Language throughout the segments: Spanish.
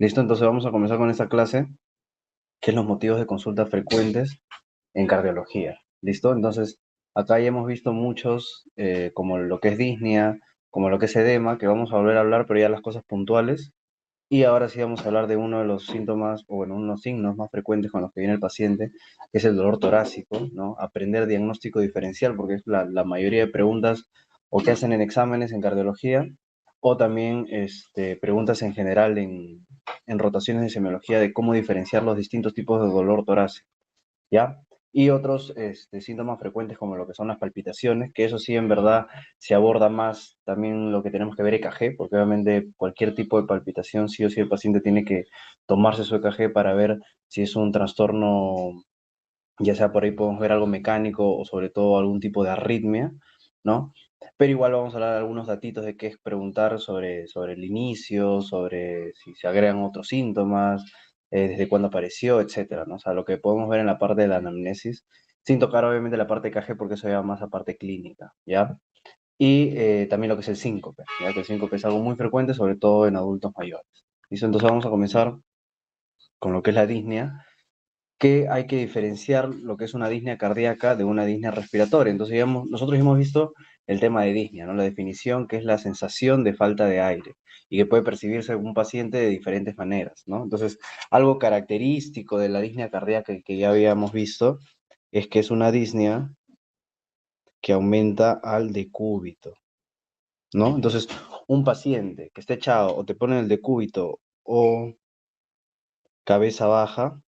Listo, entonces vamos a comenzar con esta clase, que es los motivos de consulta frecuentes en cardiología. ¿Listo? Entonces, acá ya hemos visto muchos, como lo que es disnea, como lo que es edema, que vamos a volver a hablar, pero ya las cosas puntuales. Y ahora sí vamos a hablar de uno de los síntomas, o bueno, unos signos más frecuentes con los que viene el paciente, que es el dolor torácico, ¿no? Aprender diagnóstico diferencial, porque es la mayoría de preguntas o que hacen en exámenes en cardiología, o también preguntas en general en rotaciones de semiología de cómo diferenciar los distintos tipos de dolor torácico, ¿ya? Y otros síntomas frecuentes como lo que son las palpitaciones, que eso sí en verdad se aborda más también lo que tenemos que ver EKG, porque obviamente cualquier tipo de palpitación sí o sí el paciente tiene que tomarse su EKG para ver si es un trastorno, ya sea por ahí podemos ver algo mecánico o sobre todo algún tipo de arritmia, ¿no? Pero igual vamos a hablar de algunos datitos de qué es preguntar sobre el inicio, sobre si se agregan otros síntomas, desde cuándo apareció, etcétera, ¿no? O sea, lo que podemos ver en la parte de la anamnesis, sin tocar obviamente la parte de KG porque eso ya más a parte clínica, ¿ya? Y también lo que es el síncope, ¿ya? Que el síncope es algo muy frecuente, sobre todo en adultos mayores. ¿Listo? Entonces vamos a comenzar con lo que es la disnea, que hay que diferenciar lo que es una disnea cardíaca de una disnea respiratoria. Entonces, digamos, nosotros hemos visto el tema de disnea, ¿no? La definición que es la sensación de falta de aire y que puede percibirse en un paciente de diferentes maneras, ¿no? Entonces, algo característico de la disnea cardíaca que ya habíamos visto es que es una disnea que aumenta al decúbito, ¿no? Entonces, un paciente que esté echado o te pone el decúbito o cabeza baja,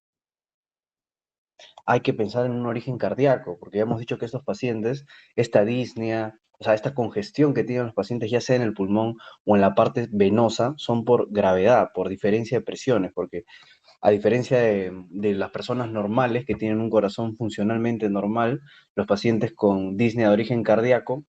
hay que pensar en un origen cardíaco, porque ya hemos dicho que estos pacientes, esta disnea, o sea, esta congestión que tienen los pacientes, ya sea en el pulmón o en la parte venosa, son por gravedad, por diferencia de presiones, porque a diferencia de las personas normales que tienen un corazón funcionalmente normal, los pacientes con disnea de origen cardíaco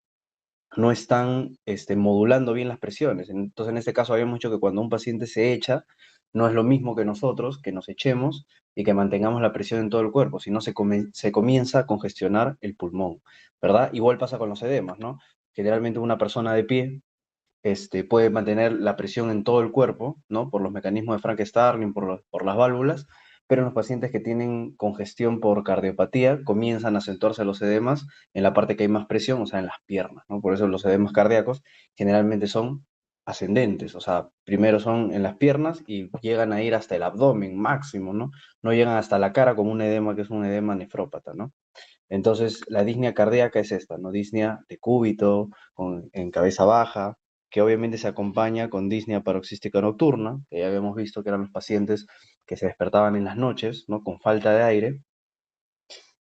no están modulando bien las presiones. Entonces, en este caso, habíamos dicho que cuando un paciente se echa, no es lo mismo que nosotros, que nos echemos y que mantengamos la presión en todo el cuerpo, sino se comienza a congestionar el pulmón, ¿verdad? Igual pasa con los edemas, ¿no? Generalmente una persona de pie puede mantener la presión en todo el cuerpo, ¿no? Por los mecanismos de Frank-Starling, por las válvulas, pero en los pacientes que tienen congestión por cardiopatía comienzan a acentuarse los edemas en la parte que hay más presión, o sea, en las piernas, ¿no? Por eso los edemas cardíacos generalmente son ascendentes, o sea, primero son en las piernas y llegan a ir hasta el abdomen máximo, ¿no? No llegan hasta la cara como un edema que es un edema nefrópata, ¿no? Entonces, la disnea cardíaca es esta, ¿no? Disnea de cúbito, en cabeza baja, que obviamente se acompaña con disnea paroxística nocturna, que ya habíamos visto que eran los pacientes que se despertaban en las noches, ¿no? Con falta de aire.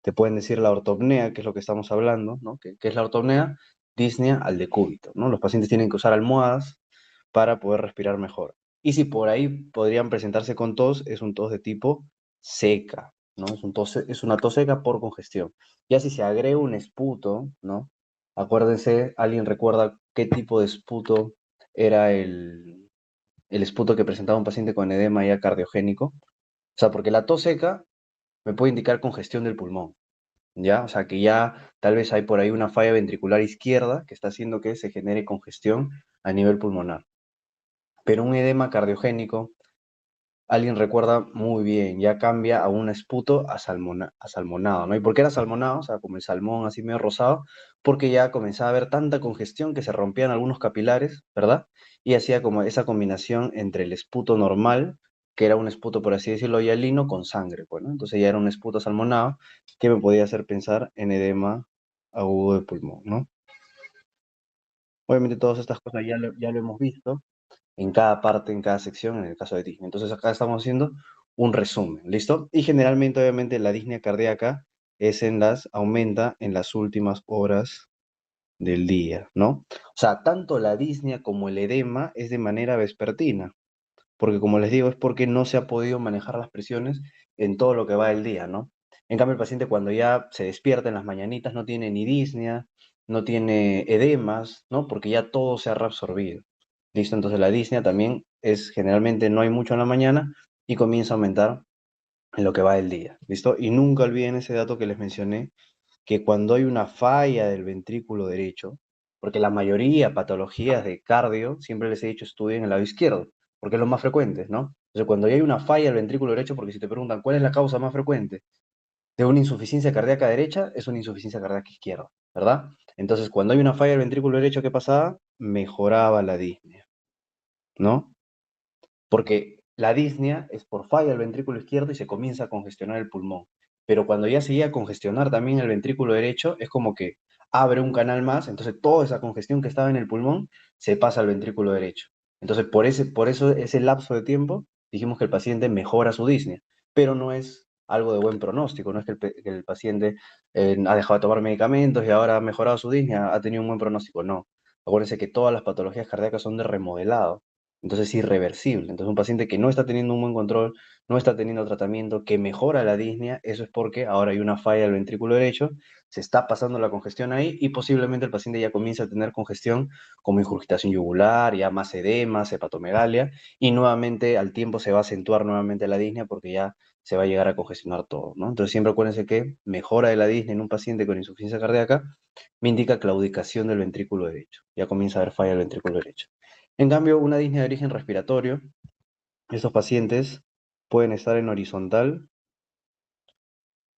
Te pueden decir la ortopnea, que es lo que estamos hablando, ¿no? ¿Qué es la ortopnea? Disnea al decúbito, ¿no? Los pacientes tienen que usar almohadas para poder respirar mejor. Y si por ahí podrían presentarse con tos, es un tos de tipo seca, ¿no? Es una tos seca por congestión. Ya si se agrega un esputo, ¿no? Acuérdense, ¿alguien recuerda qué tipo de esputo era el esputo que presentaba un paciente con edema ya cardiogénico? O sea, porque la tos seca me puede indicar congestión del pulmón, ¿ya? O sea, que ya tal vez hay por ahí una falla ventricular izquierda que está haciendo que se genere congestión a nivel pulmonar. Pero un edema cardiogénico, alguien recuerda muy bien, ya cambia a un esputo a salmonado, ¿no? ¿Y por qué era salmonado? O sea, como el salmón así medio rosado, porque ya comenzaba a haber tanta congestión que se rompían algunos capilares, ¿verdad? Y hacía como esa combinación entre el esputo normal, que era un esputo, por así decirlo, hialino, con sangre, pues, ¿no? Entonces ya era un esputo salmonado que me podía hacer pensar en edema agudo de pulmón, ¿no? Obviamente todas estas cosas ya lo hemos visto en cada parte, en cada sección, en el caso de disnea. Entonces acá estamos haciendo un resumen, ¿listo? Y generalmente, obviamente, la disnea cardíaca aumenta en las últimas horas del día, ¿no? O sea, tanto la disnea como el edema es de manera vespertina, porque como les digo, es porque no se ha podido manejar las presiones en todo lo que va del día, ¿no? En cambio, el paciente cuando ya se despierta en las mañanitas no tiene ni disnea, no tiene edemas, ¿no? Porque ya todo se ha reabsorbido. ¿Listo? Entonces la disnea también es generalmente no hay mucho en la mañana y comienza a aumentar en lo que va del día. ¿Listo? Y nunca olviden ese dato que les mencioné, que cuando hay una falla del ventrículo derecho, porque la mayoría patologías de cardio, siempre les he dicho, estudien el lado izquierdo, porque es lo más frecuente, ¿no? Entonces, cuando ya hay una falla del ventrículo derecho, porque si te preguntan cuál es la causa más frecuente de una insuficiencia cardíaca derecha, es una insuficiencia cardíaca izquierda, ¿verdad? Entonces, cuando hay una falla del ventrículo derecho, ¿qué pasaba? Mejoraba la disnea, ¿no? Porque la disnea es por falla del ventrículo izquierdo y se comienza a congestionar el pulmón. Pero cuando ya se llega a congestionar también el ventrículo derecho, es como que abre un canal más, entonces toda esa congestión que estaba en el pulmón se pasa al ventrículo derecho. Entonces, por eso ese lapso de tiempo, dijimos que el paciente mejora su disnea, pero no es algo de buen pronóstico, no es que que el paciente ha dejado de tomar medicamentos y ahora ha mejorado su disnea, ha tenido un buen pronóstico, no. Acuérdense que todas las patologías cardíacas son de remodelado, entonces es irreversible. Entonces un paciente que no está teniendo un buen control, no está teniendo tratamiento, que mejora la disnea, eso es porque ahora hay una falla del ventrículo derecho, se está pasando la congestión ahí y posiblemente el paciente ya comienza a tener congestión como ingurgitación yugular, ya más edemas, hepatomegalia, y nuevamente al tiempo se va a acentuar nuevamente la disnea porque ya se va a llegar a congestionar todo, ¿no? Entonces siempre acuérdense que mejora de la disnea en un paciente con insuficiencia cardíaca me indica claudicación del ventrículo derecho, ya comienza a haber falla del ventrículo derecho. En cambio, una disnea de origen respiratorio, estos pacientes pueden estar en horizontal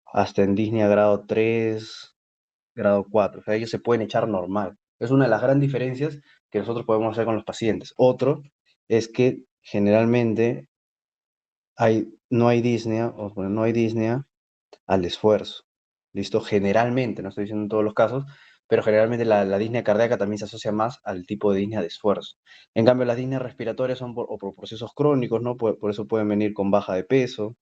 hasta en disnea grado 3, grado 4. O sea, ellos se pueden echar normal. Es una de las grandes diferencias que nosotros podemos hacer con los pacientes. Otro es que generalmente no hay disnea, o bueno, no hay disnea al esfuerzo. ¿Listo? Generalmente, no estoy diciendo en todos los casos, pero generalmente la disnea cardíaca también se asocia más al tipo de disnea de esfuerzo. En cambio, las disneas respiratorias son por procesos crónicos, ¿no? Por eso pueden venir con baja de peso,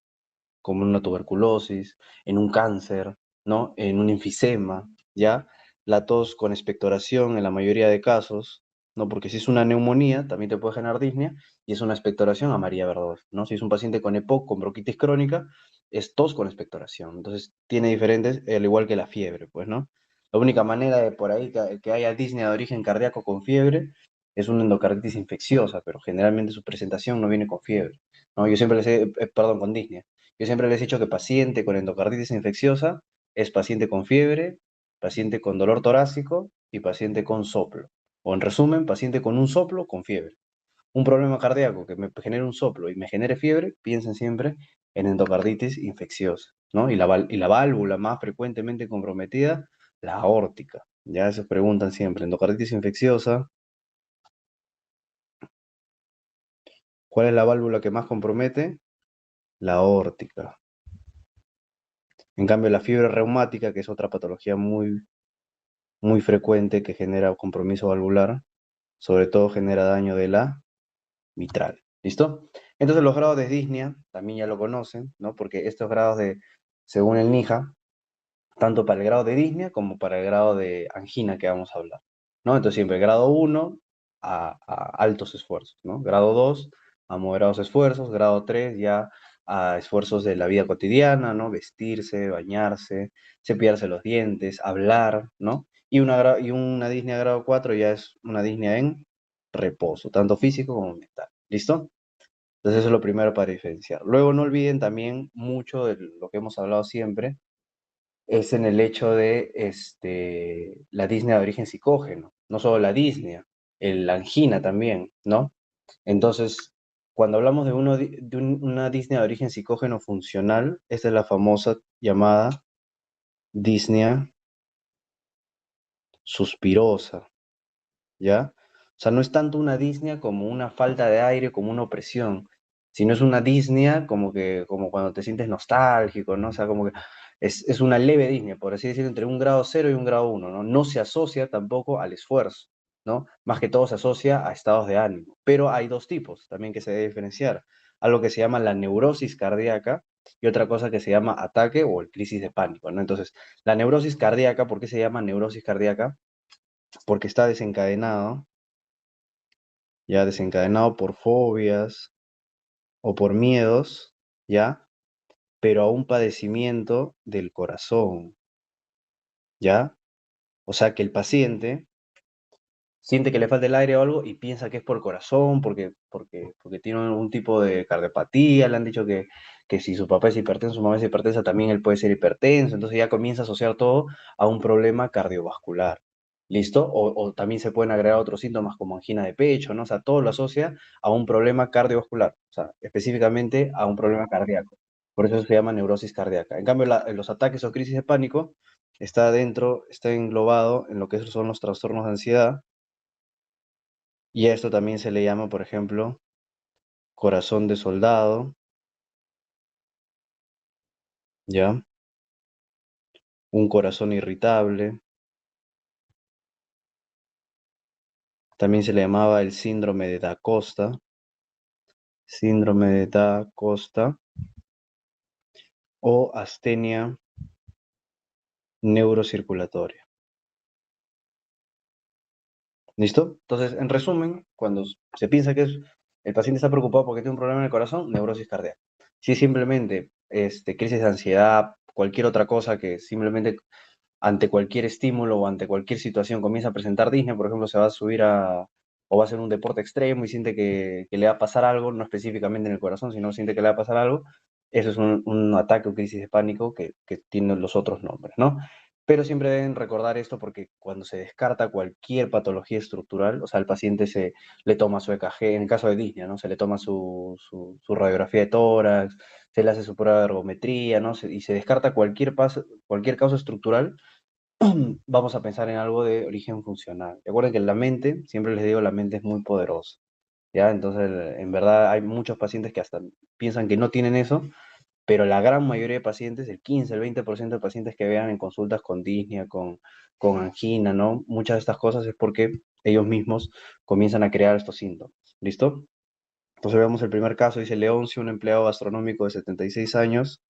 como en una tuberculosis, en un cáncer, ¿no? En un enfisema, ¿ya? La tos con expectoración en la mayoría de casos, ¿no? Porque si es una neumonía, también te puede generar disnea, y es una expectoración a María Verdós, ¿no? Si es un paciente con EPOC, con bronquitis crónica, es tos con expectoración. Entonces, tiene diferentes, al igual que la fiebre, pues, ¿no? La única manera de por ahí que haya disnea de origen cardíaco con fiebre es una endocarditis infecciosa, pero generalmente su presentación no viene con fiebre, ¿no? Yo siempre les he, perdón, con disnea. Yo siempre les he dicho que paciente con endocarditis infecciosa es paciente con fiebre, paciente con dolor torácico y paciente con soplo. O en resumen, paciente con un soplo con fiebre. Un problema cardíaco que me genere un soplo y me genere fiebre, piensen siempre en endocarditis infecciosa, ¿no? Y la válvula más frecuentemente comprometida, la aórtica. Ya se preguntan siempre, endocarditis infecciosa, ¿cuál es la válvula que más compromete? La aórtica. En cambio, la fiebre reumática, que es otra patología muy frecuente que genera compromiso valvular, sobre todo genera daño de la mitral. ¿Listo? Entonces los grados de disnea también ya lo conocen, ¿no? Porque estos grados según el NIJA, tanto para el grado de disnea como para el grado de angina que vamos a hablar, ¿no? Entonces siempre grado 1 a altos esfuerzos, ¿no? Grado 2 a moderados esfuerzos, grado 3 ya a esfuerzos de la vida cotidiana, ¿no? Vestirse, bañarse, cepillarse los dientes, hablar, ¿no? Y una disnea grado 4 ya es una disnea en reposo, tanto físico como mental. ¿Listo? Entonces eso es lo primero para diferenciar. Luego no olviden también mucho de lo que hemos hablado siempre, es en el hecho de la disnea de origen psicógeno, no solo la disnea, la angina también, ¿no? Entonces, cuando hablamos de, una disnea de origen psicógeno funcional, esta es la famosa llamada disnea suspirosa, ¿ya? O sea, no es tanto una disnea como una falta de aire, como una opresión, sino es una disnea como cuando te sientes nostálgico, ¿no? O sea, como que es una leve disnea, por así decirlo, entre un grado 0 y un grado 1, ¿no? No se asocia tampoco al esfuerzo, ¿no? Más que todo se asocia a estados de ánimo. Pero hay dos tipos también que se debe diferenciar. Algo que se llama la neurosis cardíaca y otra cosa que se llama ataque o el crisis de pánico, ¿no? Entonces, la neurosis cardíaca, ¿por qué se llama neurosis cardíaca? Porque está desencadenado, ya desencadenado por fobias o por miedos, ya, pero a un padecimiento del corazón, ya. O sea que el paciente siente que le falta el aire o algo y piensa que es por corazón, porque tiene algún tipo de cardiopatía, le han dicho que si su papá es hipertenso, su mamá es hipertensa, también él puede ser hipertenso, entonces ya comienza a asociar todo a un problema cardiovascular. ¿Listo? O también se pueden agregar otros síntomas como angina de pecho, ¿no? O sea, todo lo asocia a un problema cardiovascular, o sea, específicamente a un problema cardíaco. Por eso se llama neurosis cardíaca. En cambio, los ataques o crisis de pánico está dentro, está englobado en lo que son los trastornos de ansiedad, y a esto también se le llama, por ejemplo, corazón de soldado, ¿ya? Un corazón irritable. También se le llamaba el síndrome de Da Costa, síndrome de Da Costa o astenia neurocirculatoria. ¿Listo? Entonces, en resumen, cuando se piensa que el paciente está preocupado porque tiene un problema en el corazón, neurosis cardíaca. Si es simplemente crisis de ansiedad, cualquier otra cosa que simplemente ante cualquier estímulo o ante cualquier situación comienza a presentar disnea, por ejemplo, se va a subir o va a hacer un deporte extremo y siente que le va a pasar algo, no específicamente en el corazón, sino siente que le va a pasar algo, eso es un ataque o crisis de pánico que tiene los otros nombres, ¿no? Pero siempre deben recordar esto porque cuando se descarta cualquier patología estructural, o sea, el paciente le toma su EKG, en el caso de disnea, ¿no? Se le toma su radiografía de tórax, se le hace su prueba de ergometría, ¿no? Y se descarta cualquier causa estructural, vamos a pensar en algo de origen funcional. Recuerden que la mente, siempre les digo, la mente es muy poderosa, ¿ya? Entonces, en verdad, hay muchos pacientes que hasta piensan que no tienen eso, pero la gran mayoría de pacientes, el 15, el 20% de pacientes que vean en consultas con disnea, con angina, ¿no? Muchas de estas cosas es porque ellos mismos comienzan a crear estos síntomas. ¿Listo? Entonces vemos el primer caso, dice Leoncio, un empleado gastronómico de 76 años,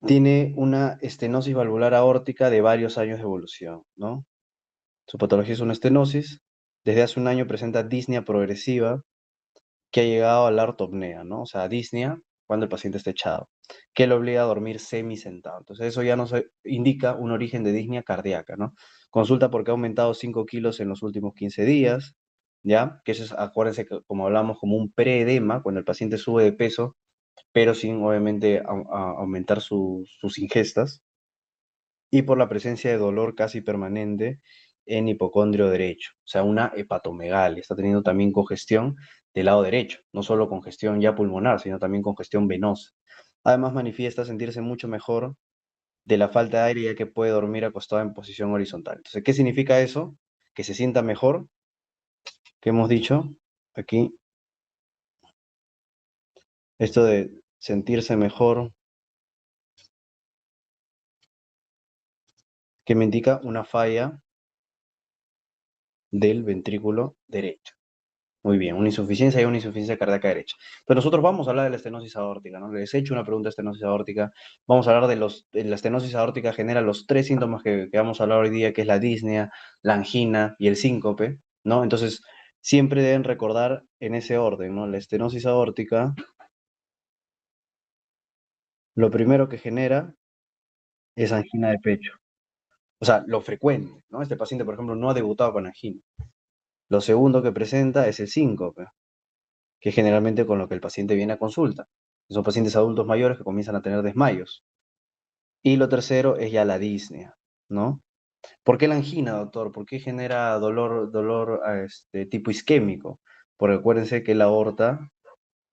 tiene una estenosis valvular aórtica de varios años de evolución, ¿no? Su patología es una estenosis. Desde hace un año presenta disnea progresiva que ha llegado a la ortopnea, ¿no? O sea, disnea cuando el paciente está echado, que le obliga a dormir semisentado. Entonces, eso ya nos indica un origen de disnea cardíaca, ¿no? Consulta porque ha aumentado 5 kilos en los últimos 15 días, ¿ya? Que eso es, acuérdense que como hablamos, como un preedema, cuando el paciente sube de peso, pero sin obviamente aumentar sus ingestas, y por la presencia de dolor casi permanente en hipocondrio derecho, o sea, una hepatomegalia. Está teniendo también congestión del lado derecho, no solo congestión ya pulmonar, sino también congestión venosa. Además, manifiesta sentirse mucho mejor de la falta de aire, ya que puede dormir acostado en posición horizontal. Entonces, ¿qué significa eso? Que se sienta mejor, que hemos dicho aquí, esto de sentirse mejor, que me indica una falla del ventrículo derecho. Muy bien, una insuficiencia y una insuficiencia cardíaca derecha. Pero nosotros vamos a hablar de la estenosis aórtica, ¿no? Les he hecho una pregunta de estenosis aórtica. Vamos a hablar de la estenosis aórtica genera los tres síntomas que vamos a hablar hoy día, que es la disnea, la angina y el síncope, ¿no? Entonces, siempre deben recordar en ese orden, ¿no? La estenosis aórtica, lo primero que genera es angina de pecho. O sea, lo frecuente, ¿no? Este paciente, por ejemplo, no ha debutado con angina. Lo segundo que presenta es el síncope, que es generalmente con lo que el paciente viene a consulta. Son pacientes adultos mayores que comienzan a tener desmayos. Y lo tercero es ya la disnea, ¿no? ¿Por qué la angina, doctor? ¿Por qué genera dolor tipo isquémico? Porque acuérdense que la aorta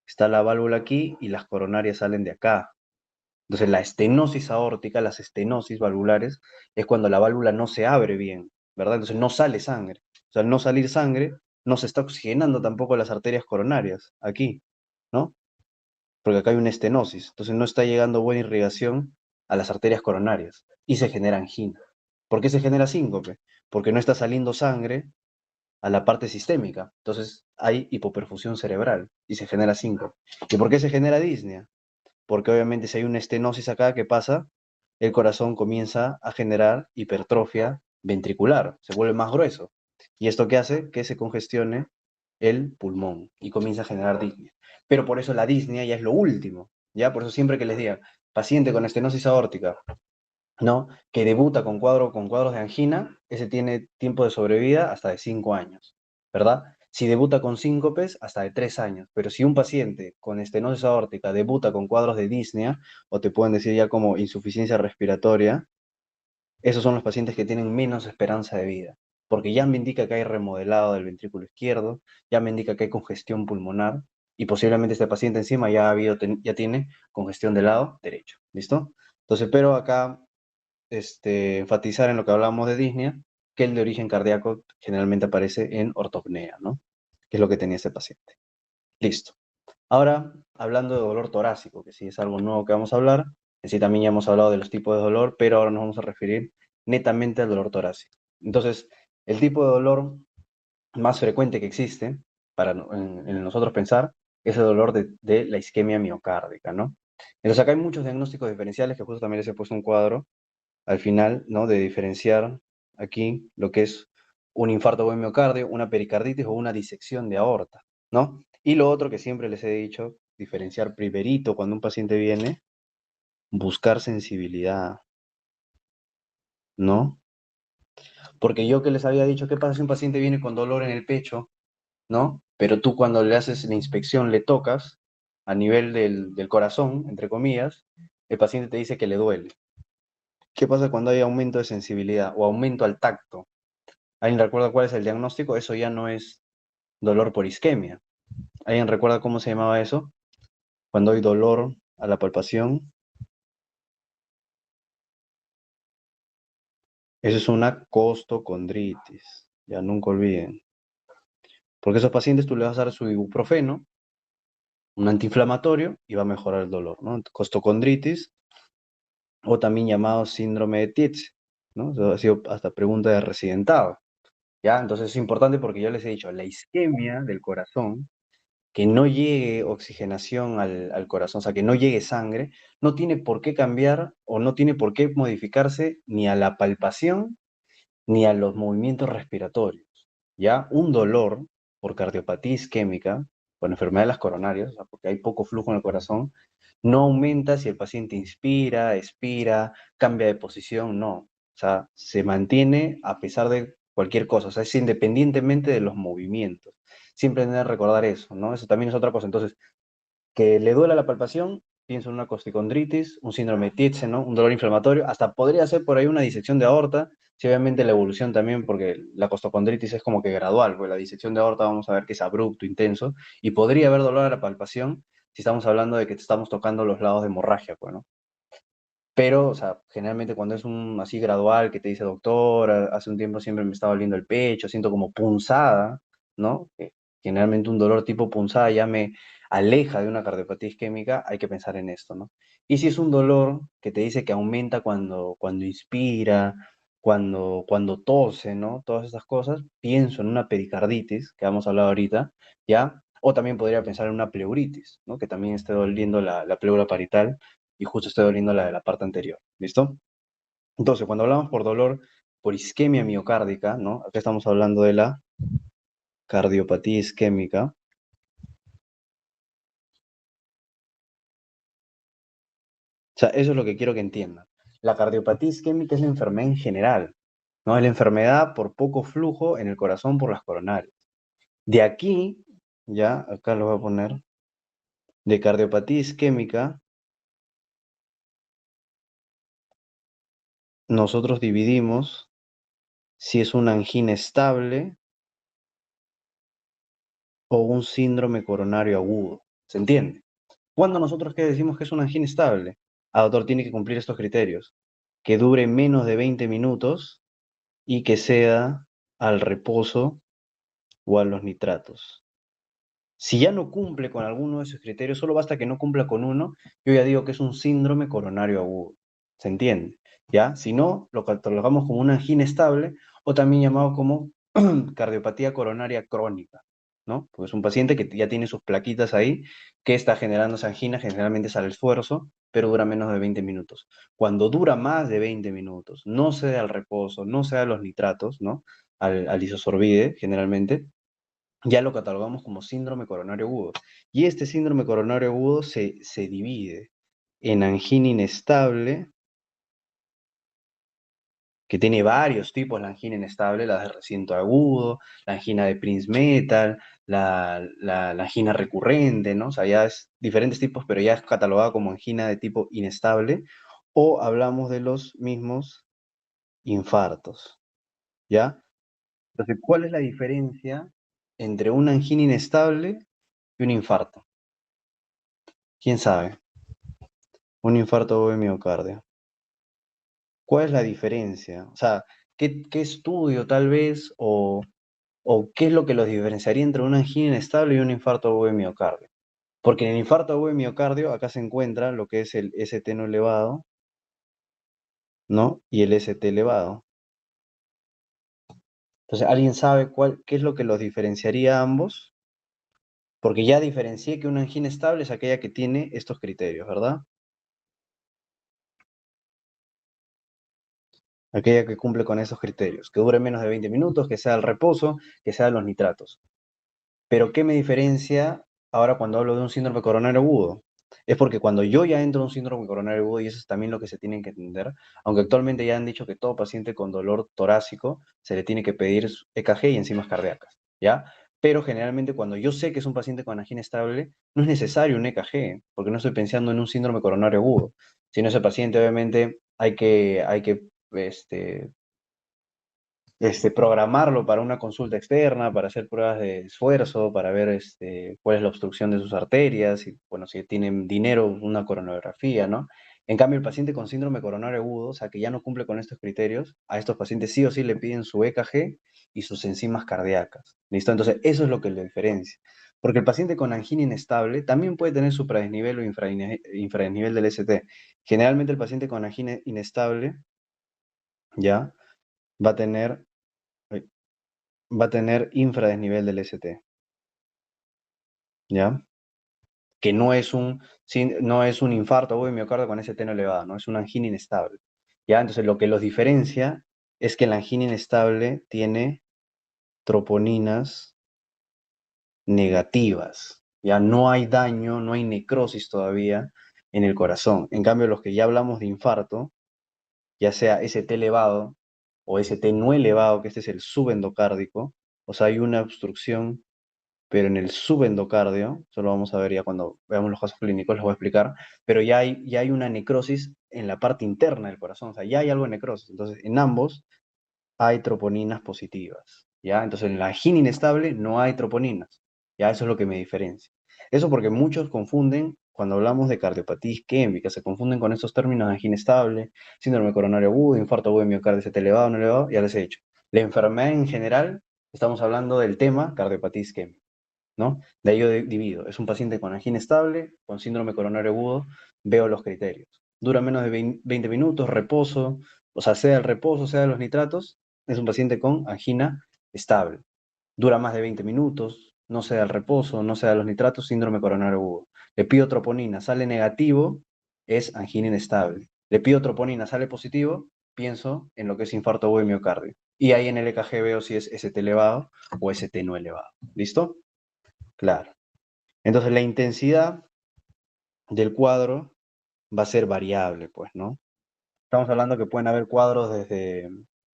está la válvula aquí y las coronarias salen de acá. Entonces la estenosis aórtica, las estenosis valvulares, es cuando la válvula no se abre bien, ¿verdad? Entonces no sale sangre. O sea, al no salir sangre, no se está oxigenando tampoco las arterias coronarias, aquí, ¿no? Porque acá hay una estenosis, entonces no está llegando buena irrigación a las arterias coronarias y se genera angina. ¿Por qué se genera síncope? Porque no está saliendo sangre a la parte sistémica, entonces hay hipoperfusión cerebral y se genera síncope. ¿Y por qué se genera disnea? Porque obviamente si hay una estenosis acá, ¿qué pasa? El corazón comienza a generar hipertrofia ventricular, se vuelve más grueso. ¿Y esto qué hace? Que se congestione el pulmón y comienza a generar disnea. Pero por eso la disnea ya es lo último, ¿ya? Por eso siempre que les diga, paciente con estenosis aórtica, ¿no? Que debuta con cuadros de angina, ese tiene tiempo de sobrevida hasta de 5 años, ¿verdad? Si debuta con síncopes, hasta de 3 años. Pero si un paciente con estenosis aórtica debuta con cuadros de disnea, o te pueden decir ya como insuficiencia respiratoria, Esos son los pacientes que tienen menos esperanza de vida, porque ya me indica que hay remodelado del ventrículo izquierdo, ya me indica que hay congestión pulmonar y posiblemente este paciente encima ya tiene congestión del lado derecho. ¿Listo? Entonces, pero acá enfatizar en lo que hablábamos de disnea, que el de origen cardíaco generalmente aparece en ortopnea, ¿no? Que es lo que tenía este paciente. Listo. Ahora, hablando de dolor torácico, que sí es algo nuevo que vamos a hablar, en sí también ya hemos hablado de los tipos de dolor, pero ahora nos vamos a referir netamente al dolor torácico. Entonces, el tipo de dolor más frecuente que existe, en nosotros pensar, es el dolor de la isquemia miocárdica, ¿no? Entonces, acá hay muchos diagnósticos diferenciales, que justo también les he puesto un cuadro al final, ¿no? De diferenciar aquí lo que es un infarto o miocardio, una pericarditis o una disección de aorta, ¿no? Y lo otro que siempre les he dicho, diferenciar primerito cuando un paciente viene, buscar sensibilidad, ¿no? Porque yo que les había dicho, ¿qué pasa si un paciente viene con dolor en el pecho, ¿no? Pero tú cuando le haces la inspección le tocas a nivel del corazón, entre comillas, el paciente te dice que le duele. ¿Qué pasa cuando hay aumento de sensibilidad o aumento al tacto? ¿Alguien recuerda cuál es el diagnóstico? Eso ya no es dolor por isquemia. ¿Alguien recuerda cómo se llamaba eso? Cuando hay dolor a la palpación, eso es una costocondritis. Ya nunca olviden. Porque esos pacientes tú les vas a dar su ibuprofeno, un antiinflamatorio, y va a mejorar el dolor, ¿no? Costocondritis, o también llamado síndrome de Tietze, ¿no? Eso ha sido hasta pregunta de residentado. ¿Ya? Entonces es importante porque yo les he dicho, la isquemia del corazón que no llegue oxigenación al corazón, o sea, que no llegue sangre, no tiene por qué cambiar o no tiene por qué modificarse ni a la palpación ni a los movimientos respiratorios. ¿Ya? Un dolor por cardiopatía isquémica, por enfermedad de las coronarias, o sea, porque hay poco flujo en el corazón, no aumenta si el paciente inspira, expira, cambia de posición, no. O sea, se mantiene a pesar de cualquier cosa, o sea, es independientemente de los movimientos. Siempre deben recordar eso, ¿no? Eso también es otra cosa. Entonces, que le duela la palpación, pienso en una costocondritis, un síndrome de Tietze, ¿no? Un dolor inflamatorio, hasta podría ser por ahí una disección de aorta, si obviamente la evolución también, porque la costocondritis es como que gradual, pues la disección de aorta vamos a ver que es abrupto, intenso, y podría haber dolor a la palpación si estamos hablando de que te estamos tocando los lados de hemorragia, pues, ¿no? Pero, o sea, generalmente cuando es un así gradual que te dice, doctor, hace un tiempo siempre me está doliendo el pecho, siento como punzada, ¿no? Que generalmente un dolor tipo punzada ya me aleja de una cardiopatía isquémica, hay que pensar en esto, ¿no? Y si es un dolor que te dice que aumenta cuando inspira, cuando tose, ¿no? Todas esas cosas, pienso en una pericarditis, que vamos a hablar ahorita, ¿ya? O también podría pensar en una pleuritis, ¿no? Que también esté doliendo la pleura parietal y justo estoy doliendo la de la parte anterior. ¿Listo? Entonces, cuando hablamos por dolor por isquemia miocárdica, ¿no? Acá estamos hablando de la cardiopatía isquémica. O sea, eso es lo que quiero que entiendan. La cardiopatía isquémica es la enfermedad en general, ¿no? Es la enfermedad por poco flujo en el corazón por las coronarias. De aquí, ya, acá lo voy a poner, de cardiopatía isquémica, nosotros dividimos si es una angina estable o un síndrome coronario agudo. ¿Se entiende? Cuando nosotros que decimos que es una angina estable, el doctor tiene que cumplir estos criterios, que dure menos de 20 minutos y que sea al reposo o a los nitratos. Si ya no cumple con alguno de esos criterios, solo basta que no cumpla con uno, yo ya digo que es un síndrome coronario agudo. ¿Se entiende? ¿Ya? Si no, lo catalogamos como una angina estable o también llamado como cardiopatía coronaria crónica, ¿no? Pues es un paciente que ya tiene sus plaquitas ahí, que está generando esa angina, generalmente es al esfuerzo, pero dura menos de 20 minutos. Cuando dura más de 20 minutos, no se da al reposo, no se da a los nitratos, ¿no? Al isosorbide, generalmente, ya lo catalogamos como síndrome coronario agudo. Y este síndrome coronario agudo se divide en angina inestable, que tiene varios tipos, la angina inestable, la de recinto agudo, la angina de Prince-Metal, la angina recurrente, ¿no? O sea, ya es diferentes tipos, pero ya es catalogada como angina de tipo inestable, o hablamos de los mismos infartos, ¿ya? Entonces, ¿cuál es la diferencia entre una angina inestable y un infarto? ¿Quién sabe? Un infarto o de miocardio. ¿Cuál es la diferencia? O sea, ¿qué estudio tal vez o qué es lo que los diferenciaría entre una angina inestable y un infarto agudo de miocardio? Porque en el infarto agudo de miocardio acá se encuentra lo que es el ST no elevado, ¿no? Y el ST elevado. Entonces, ¿alguien sabe qué es lo que los diferenciaría a ambos? Porque ya diferencié que una angina estable es aquella que tiene estos criterios, ¿verdad? Aquella que cumple con esos criterios, que dure menos de 20 minutos, que sea el reposo, que sea los nitratos. Pero ¿qué me diferencia ahora cuando hablo de un síndrome coronario agudo? Es porque cuando yo ya entro en un síndrome coronario agudo, y eso es también lo que se tiene que entender, aunque actualmente ya han dicho que todo paciente con dolor torácico se le tiene que pedir EKG y enzimas cardíacas, ¿ya? Pero generalmente cuando yo sé que es un paciente con angina estable, no es necesario un EKG, porque no estoy pensando en un síndrome coronario agudo. Si no, ese paciente obviamente hay que programarlo para una consulta externa, para hacer pruebas de esfuerzo, para ver cuál es la obstrucción de sus arterias, y bueno, si tienen dinero, una coronografía, ¿no? En cambio, el paciente con síndrome coronario agudo, o sea, que ya no cumple con estos criterios, a estos pacientes sí o sí le piden su EKG y sus enzimas cardíacas. ¿Listo? Entonces, eso es lo que le diferencia. Porque el paciente con angina inestable también puede tener supradesnivel o infradesnivel del ST. Generalmente el paciente con angina inestable, ¿ya? Va a tener va a tener infradesnivel del ST, ¿ya? Que no es un infarto agudo de miocardio con ST no elevado, ¿no? Es una angina inestable, ¿ya? Entonces, lo que los diferencia es que la angina inestable tiene troponinas negativas, ¿ya? No hay daño, no hay necrosis todavía en el corazón. En cambio, los que ya hablamos de infarto, ya sea ST elevado o ST no elevado, que este es el subendocárdico, o sea, hay una obstrucción pero en el subendocardio, eso lo vamos a ver ya cuando veamos los casos clínicos, les voy a explicar, pero ya hay una necrosis en la parte interna del corazón, o sea, ya hay algo de necrosis. Entonces, en ambos hay troponinas positivas, ¿ya? Entonces, en la angina inestable no hay troponinas, ¿ya? Eso es lo que me diferencia. Eso porque muchos confunden, cuando hablamos de cardiopatía isquémica, se confunden con estos términos de angina estable, síndrome coronario agudo, infarto agudo de miocardio, ST elevado, no elevado, ya les he dicho. La enfermedad en general, estamos hablando del tema cardiopatía isquémica, ¿no? De ahí yo divido. Es un paciente con angina estable, con síndrome coronario agudo, veo los criterios. Dura menos de 20 minutos, reposo, o sea el reposo, sea de los nitratos, es un paciente con angina estable. Dura más de 20 minutos, no sea el reposo, no sea los nitratos, síndrome coronario agudo. Le pido troponina, sale negativo, es angina inestable. Le pido troponina, sale positivo, pienso en lo que es infarto agudo de miocardio. Y ahí en el EKG veo si es ST elevado o ST no elevado. ¿Listo? Claro. Entonces la intensidad del cuadro va a ser variable, pues, ¿no? Estamos hablando que pueden haber cuadros desde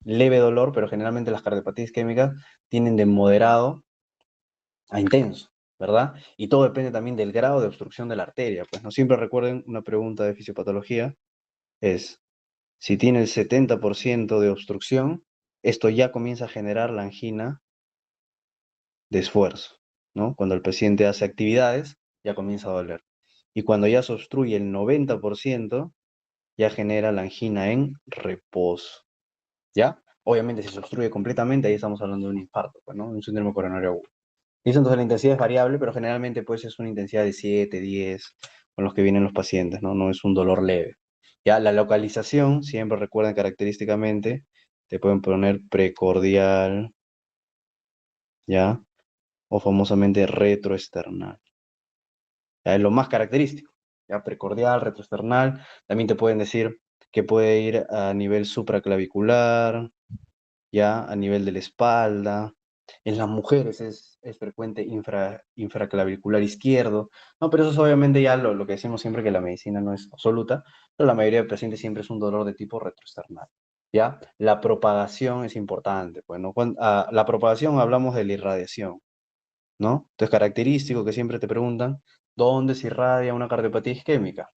leve dolor, pero generalmente las cardiopatías isquémicas tienen de moderado a intenso, ¿verdad? Y todo depende también del grado de obstrucción de la arteria, pues, ¿no? Siempre recuerden una pregunta de fisiopatología, es, si tiene el 70% de obstrucción, esto ya comienza a generar la angina de esfuerzo, ¿no? Cuando el paciente hace actividades, ya comienza a doler. Y cuando ya se obstruye el 90%, ya genera la angina en reposo, ¿ya? Obviamente, si se obstruye completamente, ahí estamos hablando de un infarto, pues, ¿no? Un síndrome coronario agudo. Y eso, entonces la intensidad es variable, pero generalmente pues es una intensidad de 7, 10, con los que vienen los pacientes, ¿no? No es un dolor leve. Ya, la localización, siempre recuerden característicamente, te pueden poner precordial, ¿ya? O famosamente retroesternal. Ya, es lo más característico, ¿ya? Precordial, retroesternal. También te pueden decir que puede ir a nivel supraclavicular, ya a nivel de la espalda. En las mujeres es frecuente infraclavicular izquierdo, ¿no? Pero eso es obviamente ya lo que decimos siempre, que la medicina no es absoluta, pero la mayoría de pacientes siempre es un dolor de tipo retroesternal, ¿ya? La propagación es importante, pues, ¿no? La propagación hablamos de la irradiación, ¿no? Entonces, característico que siempre te preguntan, ¿dónde se irradia una cardiopatía isquémica?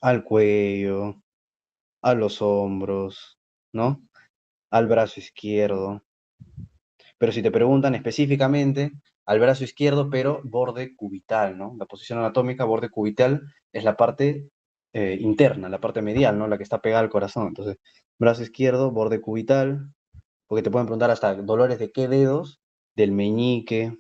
Al cuello, a los hombros, ¿no? Al brazo izquierdo. Pero si te preguntan específicamente, al brazo izquierdo, pero borde cubital, ¿no? La posición anatómica, borde cubital, es la parte interna, la parte medial, ¿no? La que está pegada al corazón. Entonces, brazo izquierdo, borde cubital, porque te pueden preguntar hasta dolores de qué dedos, del meñique,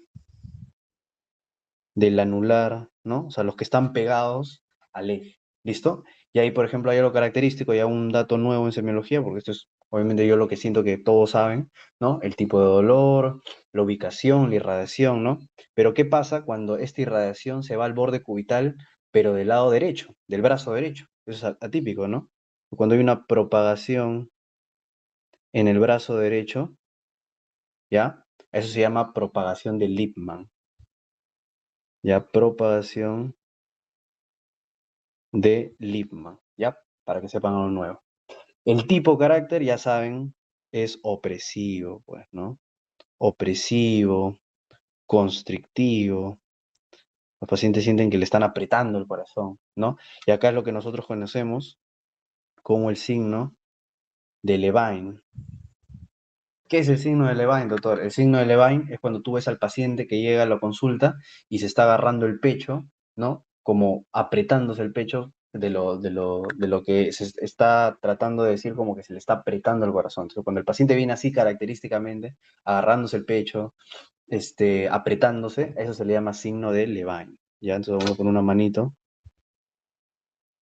del anular, ¿no? O sea, los que están pegados al eje. ¿Listo? Y ahí, por ejemplo, hay algo característico, ya un dato nuevo en semiología, porque esto es obviamente yo lo que siento que todos saben, ¿no? El tipo de dolor, la ubicación, la irradiación, ¿no? Pero ¿qué pasa cuando esta irradiación se va al borde cubital, pero del lado derecho, del brazo derecho? Eso es atípico, ¿no? Cuando hay una propagación en el brazo derecho, ¿ya? Eso se llama propagación de Lippmann, ¿ya? Propagación de Lippmann, ¿ya? Para que sepan algo nuevo. El tipo carácter, ya saben, es opresivo, pues, ¿no? Opresivo, constrictivo. Los pacientes sienten que le están apretando el corazón, ¿no? Y acá es lo que nosotros conocemos como el signo de Levine. ¿Qué es el signo de Levine, doctor? El signo de Levine es cuando tú ves al paciente que llega a la consulta y se está agarrando el pecho, ¿no? Como apretándose el pecho de lo que se está tratando de decir, como que se le está apretando el corazón. Entonces, cuando el paciente viene así característicamente, agarrándose el pecho, apretándose, eso se le llama signo de Levine. Ya, entonces vamos a poner una manito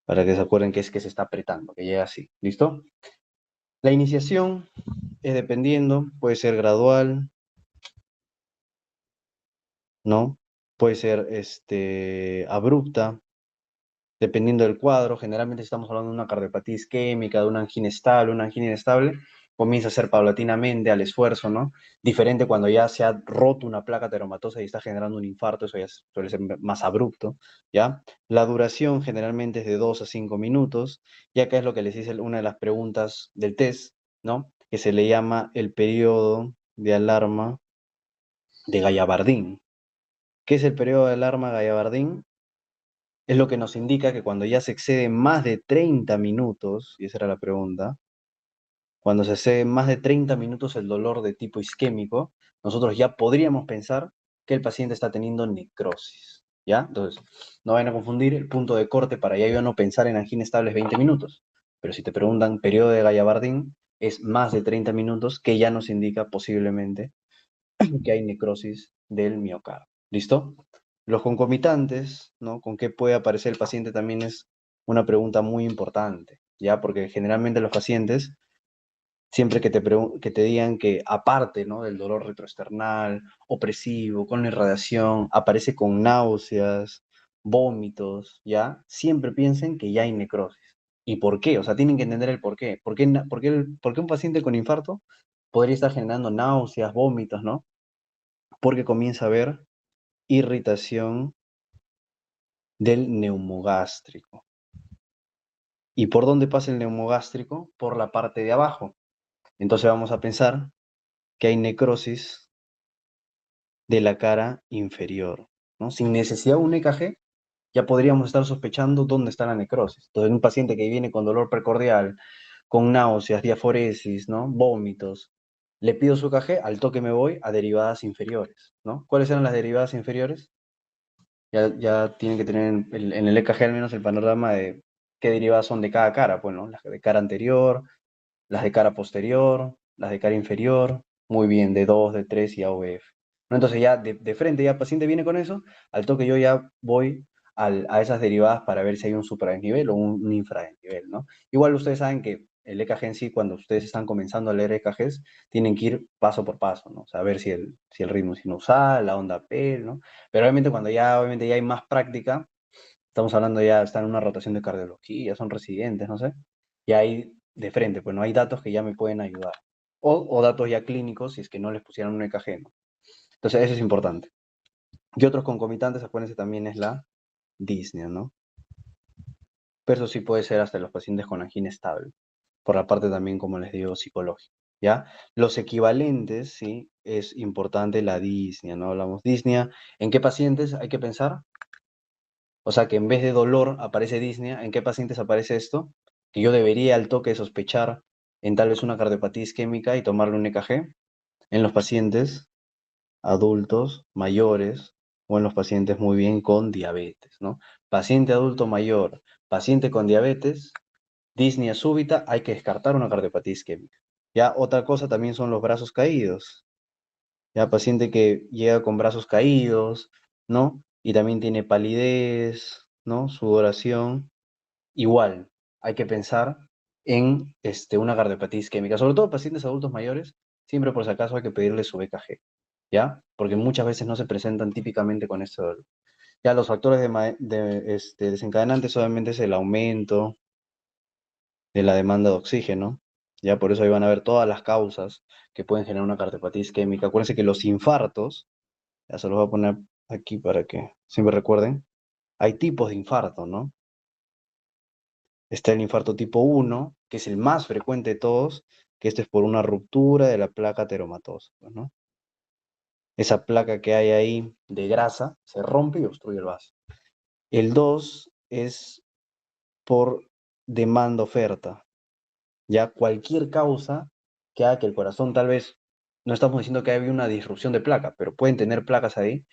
para que se acuerden que es que se está apretando, que llega así. ¿Listo? La iniciación es dependiendo, puede ser gradual, ¿no? Puede ser abrupta, dependiendo del cuadro. Generalmente si estamos hablando de una cardiopatía isquémica, de una angina inestable, comienza a ser paulatinamente al esfuerzo, ¿no? Diferente cuando ya se ha roto una placa teromatosa y está generando un infarto, eso ya suele ser más abrupto, ¿ya? La duración generalmente es de 2 a 5 minutos, y acá es lo que les hice una de las preguntas del test, ¿no? Que se le llama el periodo de alarma de Gallavardín. ¿Qué es el periodo de alarma Gallavardín? Es lo que nos indica que cuando ya se excede más de 30 minutos, y esa era la pregunta, cuando se excede más de 30 minutos el dolor de tipo isquémico, nosotros ya podríamos pensar que el paciente está teniendo necrosis, ¿ya? Entonces, no vayan a confundir el punto de corte para ya yo no pensar en angina estable es 20 minutos, pero si te preguntan periodo de Gallavardín, es más de 30 minutos que ya nos indica posiblemente que hay necrosis del miocardio. ¿Listo? Los concomitantes, ¿no? ¿Con qué puede aparecer el paciente? También es una pregunta muy importante, ¿ya? Porque generalmente los pacientes, siempre que te digan que aparte, ¿no? Del dolor retroesternal, opresivo, con la irradiación, aparece con náuseas, vómitos, ¿ya? Siempre piensen que ya hay necrosis. ¿Y por qué? O sea, tienen que entender el por qué. ¿Por qué un paciente con infarto podría estar generando náuseas, vómitos, ¿no? Porque comienza a haber irritación del neumogástrico. ¿Y por dónde pasa el neumogástrico? Por la parte de abajo. Entonces vamos a pensar que hay necrosis de la cara inferior, ¿no? Sin necesidad de un EKG, ya podríamos estar sospechando dónde está la necrosis. Entonces, un paciente que viene con dolor precordial, con náuseas, diaforesis, ¿no? Vómitos, le pido su EKG, al toque me voy a derivadas inferiores, ¿no? ¿Cuáles eran las derivadas inferiores? Ya tienen que tener en el EKG al menos el panorama de qué derivadas son de cada cara, pues, ¿no? Las de cara anterior, las de cara posterior, las de cara inferior, muy bien, de 2 de 3 y AOF. ¿No? Entonces ya de frente ya el paciente viene con eso, al toque yo ya voy a esas derivadas para ver si hay un supradesnivel o un infradesnivel, ¿no? Igual ustedes saben que el EKG en sí, cuando ustedes están comenzando a leer EKGs, tienen que ir paso por paso, ¿no? O sea, ver si el ritmo sinusal, la onda PEL, ¿no? Pero obviamente cuando ya, obviamente ya hay más práctica, estamos hablando ya, están en una rotación de cardiología, son residentes, no sé, y ahí de frente, pues no hay datos que ya me pueden ayudar. O datos ya clínicos si es que no les pusieron un EKG, ¿no? Entonces eso es importante. Y otros concomitantes, acuérdense, también es la disnea, ¿no? Pero eso sí puede ser hasta los pacientes con angina estable, por la parte también, como les digo, psicológica, ¿ya? Los equivalentes, ¿sí? Es importante la disnea, ¿no? Hablamos disnea. ¿En qué pacientes hay que pensar? O sea, que en vez de dolor aparece disnea. ¿En qué pacientes aparece esto? Que yo debería al toque sospechar en tal vez una cardiopatía isquémica y tomarle un EKG en los pacientes adultos mayores o en los pacientes muy bien con diabetes, ¿no? Paciente adulto mayor, paciente con diabetes, disnea súbita, hay que descartar una cardiopatía isquémica. Ya otra cosa también son los brazos caídos. Ya paciente que llega con brazos caídos, ¿no? Y también tiene palidez, ¿no? Sudoración. Igual, hay que pensar en una cardiopatía isquémica, sobre todo pacientes adultos mayores, siempre por si acaso hay que pedirle su EKG, ¿ya? Porque muchas veces no se presentan típicamente con este dolor. Ya los factores desencadenantes obviamente es el aumento de la demanda de oxígeno, ya por eso ahí van a ver todas las causas que pueden generar una cardiopatía isquémica. Acuérdense que los infartos, ya se los voy a poner aquí para que siempre recuerden, hay tipos de infarto, ¿no? Está el infarto tipo 1, que es el más frecuente de todos, que esto es por una ruptura de la placa ateromatosa, pues, ¿no? Esa placa que hay ahí de grasa se rompe y obstruye el vaso. El 2 es por demanda-oferta, ya cualquier causa que haga que el corazón tal vez, no estamos diciendo que haya una disrupción de placa, pero pueden tener placas ahí,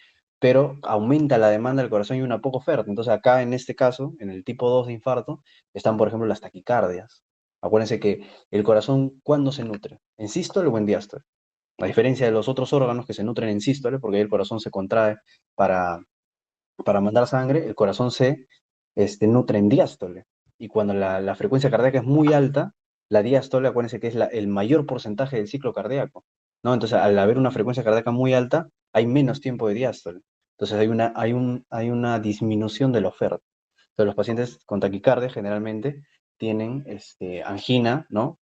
pero aumenta la demanda del corazón y una poca oferta. Entonces acá en este caso, en el tipo 2 de infarto, están por ejemplo las taquicardias. Acuérdense que el corazón, ¿cuándo se nutre? ¿En sístole o en diástole? A diferencia de los otros órganos que se nutren en sístole, porque ahí el corazón se contrae para, para mandar sangre, el corazón se nutre en diástole. Y cuando la frecuencia cardíaca es muy alta, la diástole, acuérdense que es el mayor porcentaje del ciclo cardíaco, ¿no? Entonces, al haber una frecuencia cardíaca muy alta, hay menos tiempo de diástole. Entonces, hay una disminución de la oferta. Entonces, los pacientes con taquicardia generalmente tienen angina, ¿no?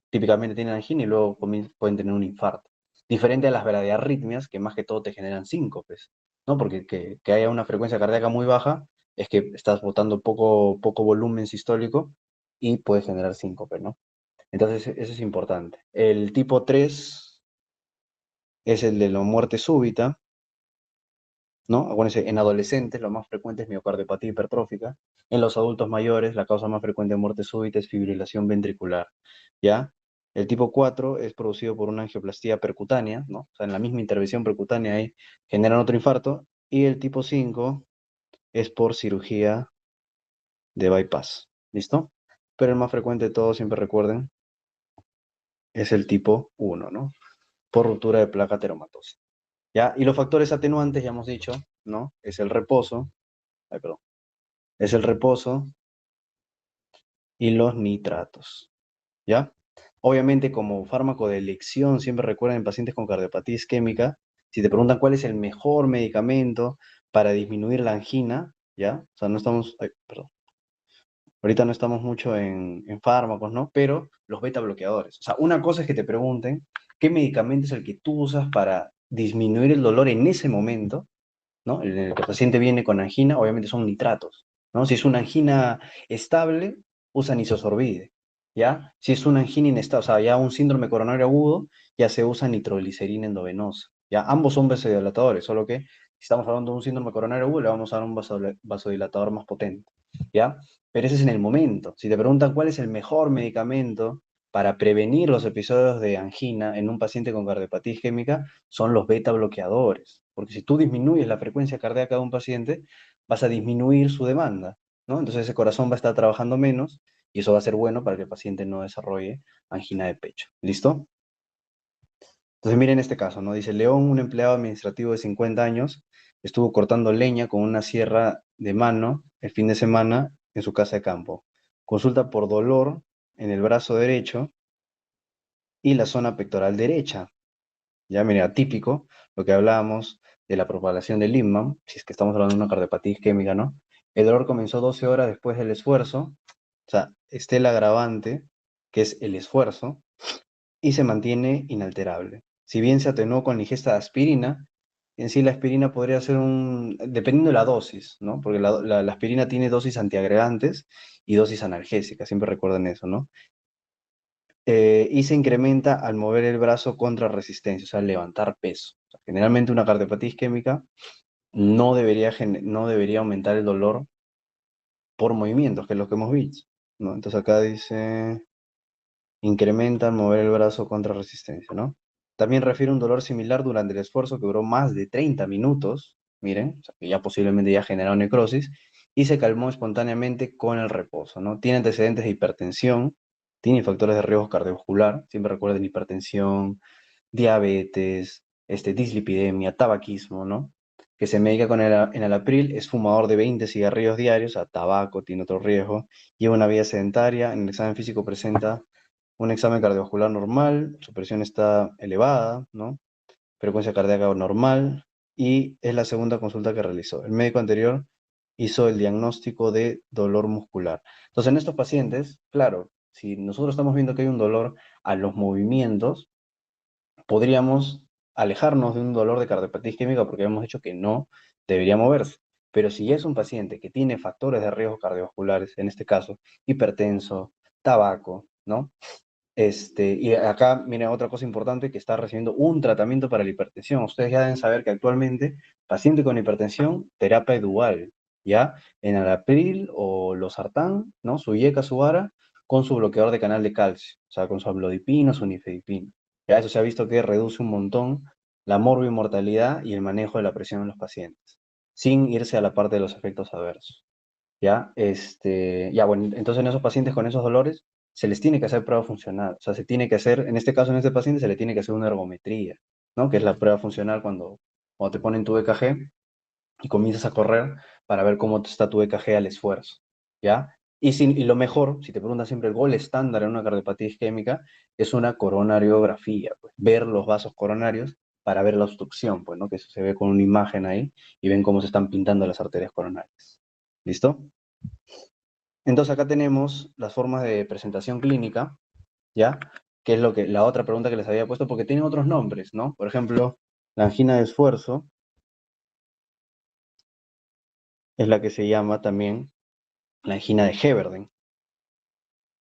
Típicamente tienen angina y luego pueden tener un infarto. Diferente a las bradiarritmias, que más que todo te generan síncopes, ¿no? Porque que haya una frecuencia cardíaca muy baja es que estás botando poco volumen sistólico y puede generar síncope, ¿no? Entonces, eso es importante. El tipo 3 es el de la muerte súbita, ¿no? Acuérdense, en adolescentes lo más frecuente es miocardiopatía hipertrófica. En los adultos mayores, la causa más frecuente de muerte súbita es fibrilación ventricular, ¿ya? El tipo 4 es producido por una angioplastía percutánea, ¿no? O sea, en la misma intervención percutánea ahí generan otro infarto. Y el tipo 5 es por cirugía de bypass, ¿listo? Pero el más frecuente de todos, siempre recuerden, es el tipo 1, ¿no? Por ruptura de placa ateromatosa, ¿ya? Y los factores atenuantes, ya hemos dicho, ¿no? Es el reposo, ay, perdón, es el reposo y los nitratos, ¿ya? Obviamente, como fármaco de elección, siempre recuerden en pacientes con cardiopatía isquémica, si te preguntan cuál es el mejor medicamento para disminuir la angina, ¿ya? O sea, no estamos, ay, perdón, ahorita no estamos mucho en fármacos, ¿no? Pero los beta bloqueadores. O sea, una cosa es que te pregunten qué medicamento es el que tú usas para disminuir el dolor en ese momento, ¿no? En el que el paciente viene con angina, obviamente son nitratos, ¿no? Si es una angina estable, usan isosorbide, ¿ya? Si es una angina inestable, o sea, ya un síndrome coronario agudo, ya se usa nitroglicerina endovenosa, ¿ya? Ambos son vasodilatadores, solo que si estamos hablando de un síndrome coronario agudo, le vamos a dar un vasodilatador más potente, ¿ya? Pero ese es en el momento. Si te preguntan cuál es el mejor medicamento para prevenir los episodios de angina en un paciente con cardiopatía isquémica, son los beta bloqueadores. Porque si tú disminuyes la frecuencia cardíaca de un paciente, vas a disminuir su demanda, ¿no? Entonces ese corazón va a estar trabajando menos y eso va a ser bueno para que el paciente no desarrolle angina de pecho. ¿Listo? Entonces miren este caso, ¿no? Dice, León, un empleado administrativo de 50 años, estuvo cortando leña con una sierra de mano el fin de semana en su casa de campo. Consulta por dolor en el brazo derecho y la zona pectoral derecha. Ya, mira, atípico, lo que hablábamos de la propagación del Lyme, si es que estamos hablando de una cardiopatía isquémica, ¿no? El dolor comenzó 12 horas después del esfuerzo, o sea, está el agravante, que es el esfuerzo, y se mantiene inalterable. Si bien se atenuó con la ingesta de aspirina, en sí la aspirina podría ser dependiendo de la dosis, ¿no? Porque la aspirina tiene dosis antiagregantes y dosis analgésicas, siempre recuerden eso, ¿no? Y se incrementa al mover el brazo contra resistencia, o sea, levantar peso. O sea, generalmente una cardiopatía isquémica no debería aumentar el dolor por movimientos, que es lo que hemos visto, ¿no? Entonces acá dice, incrementa al mover el brazo contra resistencia, ¿no? También refiere un dolor similar durante el esfuerzo que duró más de 30 minutos, miren, o sea, que ya posiblemente ya generó necrosis, y se calmó espontáneamente con el reposo, ¿no? Tiene antecedentes de hipertensión, tiene factores de riesgo cardiovascular, siempre recuerden hipertensión, diabetes, dislipidemia, tabaquismo, ¿no? Que se medica con el enalapril, es fumador de 20 cigarrillos diarios, a tabaco, tiene otro riesgo, lleva una vida sedentaria, en el examen físico presenta un examen cardiovascular normal, su presión está elevada, ¿no? Frecuencia cardíaca normal, y es la segunda consulta que realizó. El médico anterior hizo el diagnóstico de dolor muscular. Entonces, en estos pacientes, claro, si nosotros estamos viendo que hay un dolor a los movimientos, podríamos alejarnos de un dolor de cardiopatía isquémica porque hemos dicho que no debería moverse. Pero si es un paciente que tiene factores de riesgo cardiovasculares, en este caso, hipertenso, tabaco, ¿no? Y acá, miren, otra cosa importante, que está recibiendo un tratamiento para la hipertensión. Ustedes ya deben saber que actualmente, paciente con hipertensión, terapia dual, ¿ya? Enalapril o losartán, ¿no? Su IECA, su ARA, con su bloqueador de canal de calcio, o sea, con su amlodipino, su nifedipino. Ya eso se ha visto que reduce un montón la morbimortalidad y el manejo de la presión en los pacientes, sin irse a la parte de los efectos adversos. ¿Ya? Ya, bueno, entonces en esos pacientes con esos dolores se les tiene que hacer prueba funcional, o sea, se tiene que hacer, en este caso, en este paciente, se le tiene que hacer una ergometría, ¿no? Que es la prueba funcional cuando te ponen tu EKG y comienzas a correr para ver cómo está tu EKG al esfuerzo, ¿ya? Y lo mejor, si te preguntan siempre el gol estándar en una cardiopatía isquémica, es una coronariografía, pues, ver los vasos coronarios para ver la obstrucción, pues, ¿no? Que eso se ve con una imagen ahí y ven cómo se están pintando las arterias coronarias. ¿Listo? Entonces acá tenemos las formas de presentación clínica, ¿ya? Que es la otra pregunta que les había puesto, porque tienen otros nombres, ¿no? Por ejemplo, la angina de esfuerzo es la que se llama también la angina de Heberden,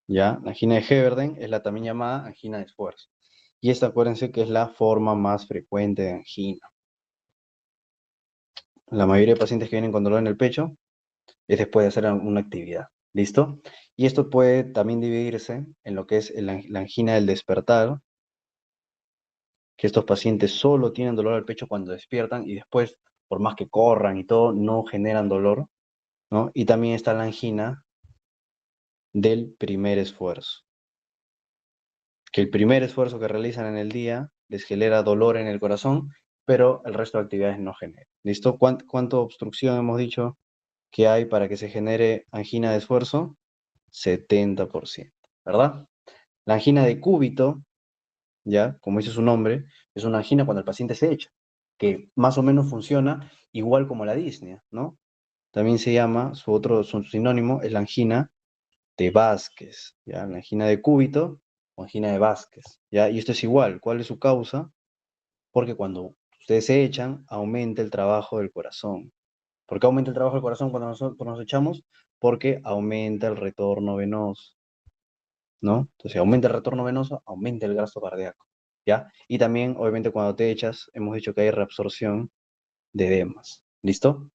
¿ya? La angina de Heberden es la también llamada angina de esfuerzo. Y esta, acuérdense que es la forma más frecuente de angina. La mayoría de pacientes que vienen con dolor en el pecho es después de hacer una actividad, ¿listo? Y esto puede también dividirse en lo que es la angina del despertar, que estos pacientes solo tienen dolor al pecho cuando despiertan y después, por más que corran y todo, no generan dolor, ¿no? Y también está la angina del primer esfuerzo, que el primer esfuerzo que realizan en el día les genera dolor en el corazón, pero el resto de actividades no genera. ¿Listo? ¿Cuánto obstrucción hemos dicho que hay para que se genere angina de esfuerzo? 70%, ¿verdad? La angina de cúbito, ya, como dice su nombre, es una angina cuando el paciente se echa, que más o menos funciona igual como la disnea, ¿no? También se llama, su sinónimo es la angina de Vázquez, ¿ya? La angina de cúbito o angina de Vázquez, ¿ya? Y esto es igual, ¿cuál es su causa? Porque cuando ustedes se echan, aumenta el trabajo del corazón. ¿Por qué aumenta el trabajo del corazón cuando nosotros nos echamos? Porque aumenta el retorno venoso, ¿no? Entonces, aumenta el retorno venoso, aumenta el gasto cardíaco, ¿ya? Y también, obviamente, cuando te echas, hemos dicho que hay reabsorción de edemas, ¿listo?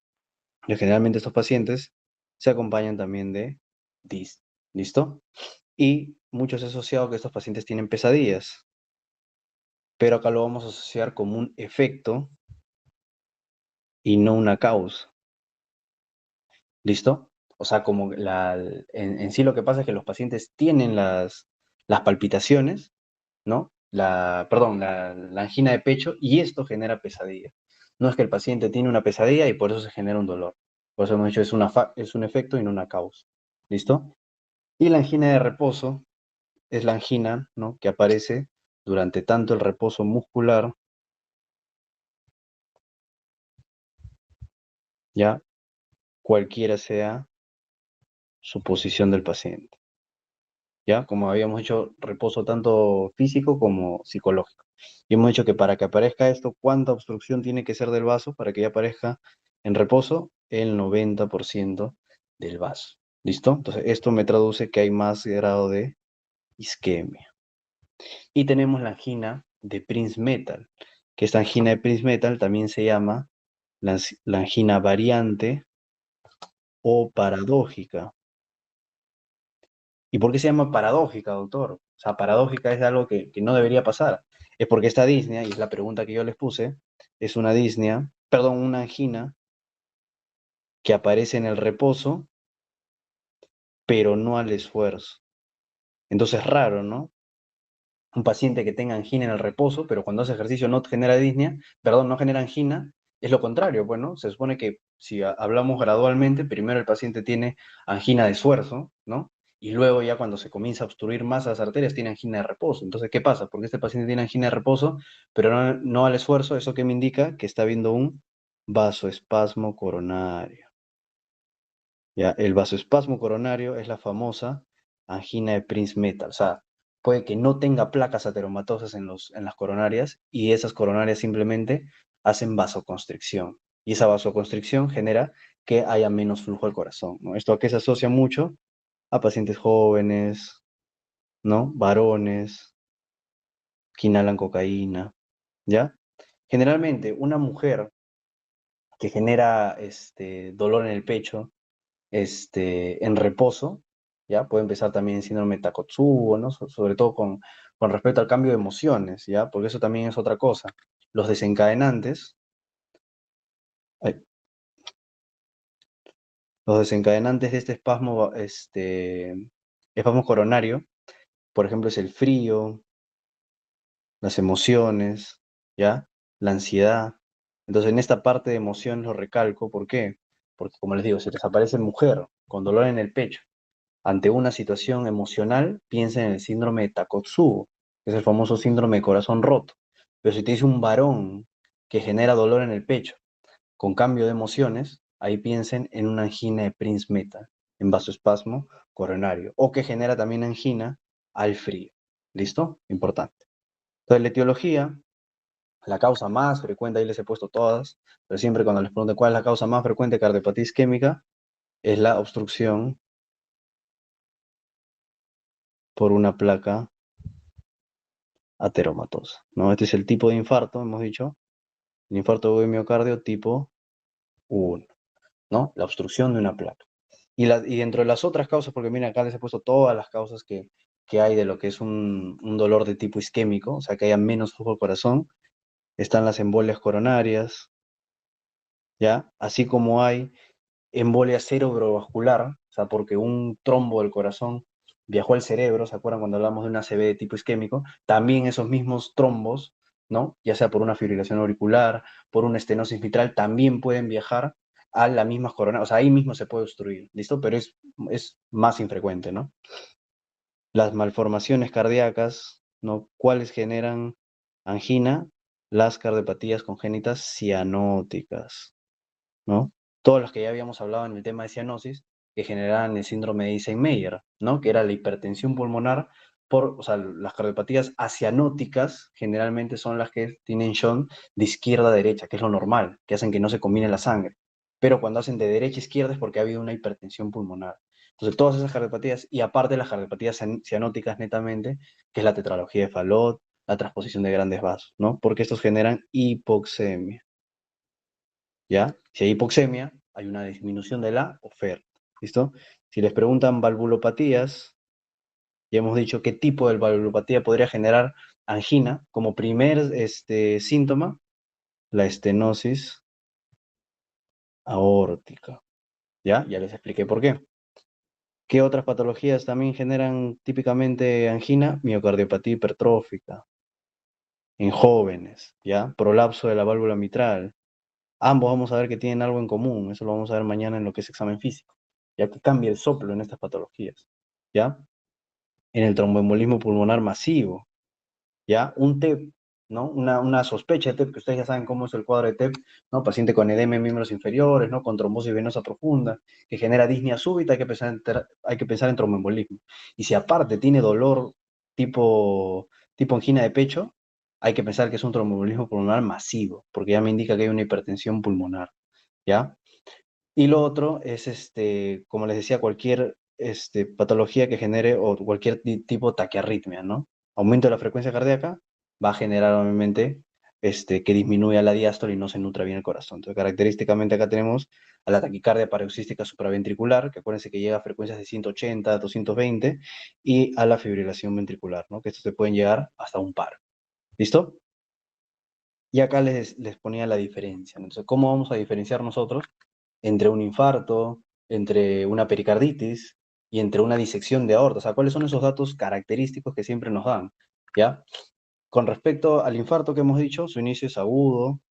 Y generalmente estos pacientes se acompañan también de DIS, ¿listo? Y muchos he asociado que estos pacientes tienen pesadillas, pero acá lo vamos a asociar como un efecto y no una causa, ¿listo? O sea, como en sí lo que pasa es que los pacientes tienen las palpitaciones, ¿no? Perdón, la angina de pecho y esto genera pesadilla. No es que el paciente tiene una pesadilla y por eso se genera un dolor. Por eso hemos dicho es un efecto y no una causa. ¿Listo? Y la angina de reposo es la angina, ¿no? Que aparece durante tanto el reposo muscular, ya cualquiera sea su posición del paciente. ¿Ya? Como habíamos hecho reposo tanto físico como psicológico. Y hemos dicho que para que aparezca esto, ¿cuánta obstrucción tiene que ser del vaso para que ya aparezca en reposo? El 90% del vaso. ¿Listo? Entonces, esto me traduce que hay más grado de isquemia. Y tenemos la angina de Prince-Metal, que esta angina de Prince-Metal también se llama la angina variante o paradójica. ¿Y por qué se llama paradójica, doctor? O sea, paradójica es algo que no debería pasar. Es porque esta disnea, y es la pregunta que yo les puse, es una disnea, perdón, una angina que aparece en el reposo, pero no al esfuerzo. Entonces es raro, ¿no? Un paciente que tenga angina en el reposo, pero cuando hace ejercicio no genera disnea, perdón, no genera angina, es lo contrario, pues, ¿no? Se supone que si hablamos gradualmente, primero el paciente tiene angina de esfuerzo, ¿no? Y luego ya cuando se comienza a obstruir más las arterias, tiene angina de reposo. Entonces, ¿qué pasa? Porque este paciente tiene angina de reposo, pero no al esfuerzo, ¿eso qué me indica? Que está habiendo un vasoespasmo coronario. ¿Ya? El vasoespasmo coronario es la famosa angina de Prince-Metal. O sea, puede que no tenga placas ateromatosas en las coronarias y esas coronarias simplemente hacen vasoconstricción. Y esa vasoconstricción genera que haya menos flujo al corazón, ¿no? Esto a qué se asocia mucho a pacientes jóvenes, ¿no? Varones que inhalan cocaína, ¿ya? Generalmente, una mujer que genera dolor en el pecho, en reposo, ¿ya? Puede empezar también en síndrome de Takotsubo, ¿no? Sobre todo con respecto al cambio de emociones, ¿ya? Porque eso también es otra cosa. Los desencadenantes, ay, los desencadenantes de este espasmo coronario, por ejemplo, es el frío, las emociones, ¿ya? La ansiedad. Entonces, en esta parte de emociones lo recalco, ¿por qué? Porque, como les digo, si les aparece mujer con dolor en el pecho, ante una situación emocional, piensa en el síndrome de Takotsubo, que es el famoso síndrome de corazón roto. Pero si te dice un varón que genera dolor en el pecho con cambio de emociones, ahí piensen en una angina de Prince-Metal, en vasoespasmo coronario, o que genera también angina al frío. ¿Listo? Importante. Entonces, la etiología, la causa más frecuente, ahí les he puesto todas, pero siempre cuando les pregunto cuál es la causa más frecuente de cardiopatía isquémica, es la obstrucción por una placa ateromatosa, ¿no? Este es el tipo de infarto, hemos dicho, el infarto de miocardio tipo 1, ¿no? La obstrucción de una placa. Y dentro de las otras causas, porque miren, acá les he puesto todas las causas que hay de lo que es un dolor de tipo isquémico, o sea, que haya menos flujo al corazón, están las embolias coronarias, ¿ya? Así como hay embolia cerebrovascular, o sea, porque un trombo del corazón viajó al cerebro, ¿se acuerdan cuando hablamos de una ACV de tipo isquémico? También esos mismos trombos, ¿no? Ya sea por una fibrilación auricular, por una estenosis mitral, también pueden viajar a las mismas coronarias, o sea, ahí mismo se puede obstruir, ¿listo? Pero es más infrecuente, ¿no? Las malformaciones cardíacas, ¿no? ¿Cuáles generan angina? Las cardiopatías congénitas cianóticas, ¿no? Todos los que ya habíamos hablado en el tema de cianosis, que generaban el síndrome de Eisenmenger, ¿no? Que era la hipertensión pulmonar o sea, las cardiopatías acianóticas generalmente son las que tienen John de izquierda a derecha, que es lo normal, que hacen que no se combine la sangre. Pero cuando hacen de derecha a izquierda es porque ha habido una hipertensión pulmonar. Entonces, todas esas cardiopatías, y aparte las cardiopatías cianóticas netamente, que es la tetralogía de Fallot, la transposición de grandes vasos, ¿no? Porque estos generan hipoxemia. ¿Ya? Si hay hipoxemia, hay una disminución de la oferta. ¿Listo? Si les preguntan valvulopatías, ya hemos dicho qué tipo de valvulopatía podría generar angina. Como primer síntoma, la estenosis aórtica. ¿Ya? Ya les expliqué por qué. ¿Qué otras patologías también generan típicamente angina? Miocardiopatía hipertrófica en jóvenes, ¿ya? Prolapso de la válvula mitral. Ambos vamos a ver que tienen algo en común, eso lo vamos a ver mañana en lo que es examen físico, ya que cambia el soplo en estas patologías, ¿ya? En el tromboembolismo pulmonar masivo, ¿ya? Un TEP, ¿no? Una sospecha de TEP, que ustedes ya saben cómo es el cuadro de TEP, ¿no? Paciente con edema en miembros inferiores, ¿no? Con trombosis venosa profunda, que genera disnea súbita, hay que pensar en tromboembolismo. Y si aparte tiene dolor tipo angina de pecho, hay que pensar que es un tromboembolismo pulmonar masivo, porque ya me indica que hay una hipertensión pulmonar, ¿ya? Y lo otro es, como les decía, cualquier patología que genere o cualquier tipo de taquiarritmia, ¿no? Aumento de la frecuencia cardíaca va a generar obviamente que disminuye a la diástole y no se nutra bien el corazón. Entonces, característicamente acá tenemos a la taquicardia paroxística supraventricular, que acuérdense que llega a frecuencias de 180 a 220, y a la fibrilación ventricular, ¿no? Que estos se pueden llegar hasta un paro. ¿Listo? Y acá les ponía la diferencia, ¿no? Entonces, ¿cómo vamos a diferenciar nosotros entre un infarto, entre una pericarditis y entre una disección de aorta? O sea, ¿cuáles son esos datos característicos que siempre nos dan? ¿Ya? Con respecto al infarto que hemos dicho, su inicio es agudo,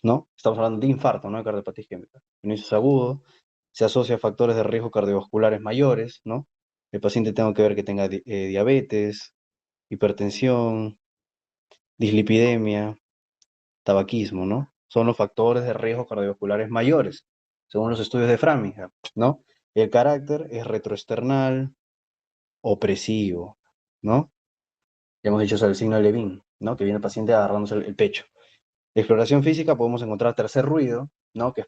¿no? Estamos hablando de infarto, no de cardiopatía isquémica. Su inicio es agudo, se asocia a factores de riesgo cardiovasculares mayores, ¿no? El paciente tenga que ver que tenga diabetes, hipertensión, dislipidemia, tabaquismo, ¿no? Son los factores de riesgo cardiovasculares mayores, según los estudios de Framingham, ¿no? El carácter es retroesternal, opresivo, ¿no? Ya hemos dicho eso del signo de Levin, ¿no? Que viene el paciente agarrándose el pecho. Exploración física podemos encontrar tercer ruido, ¿no? Que es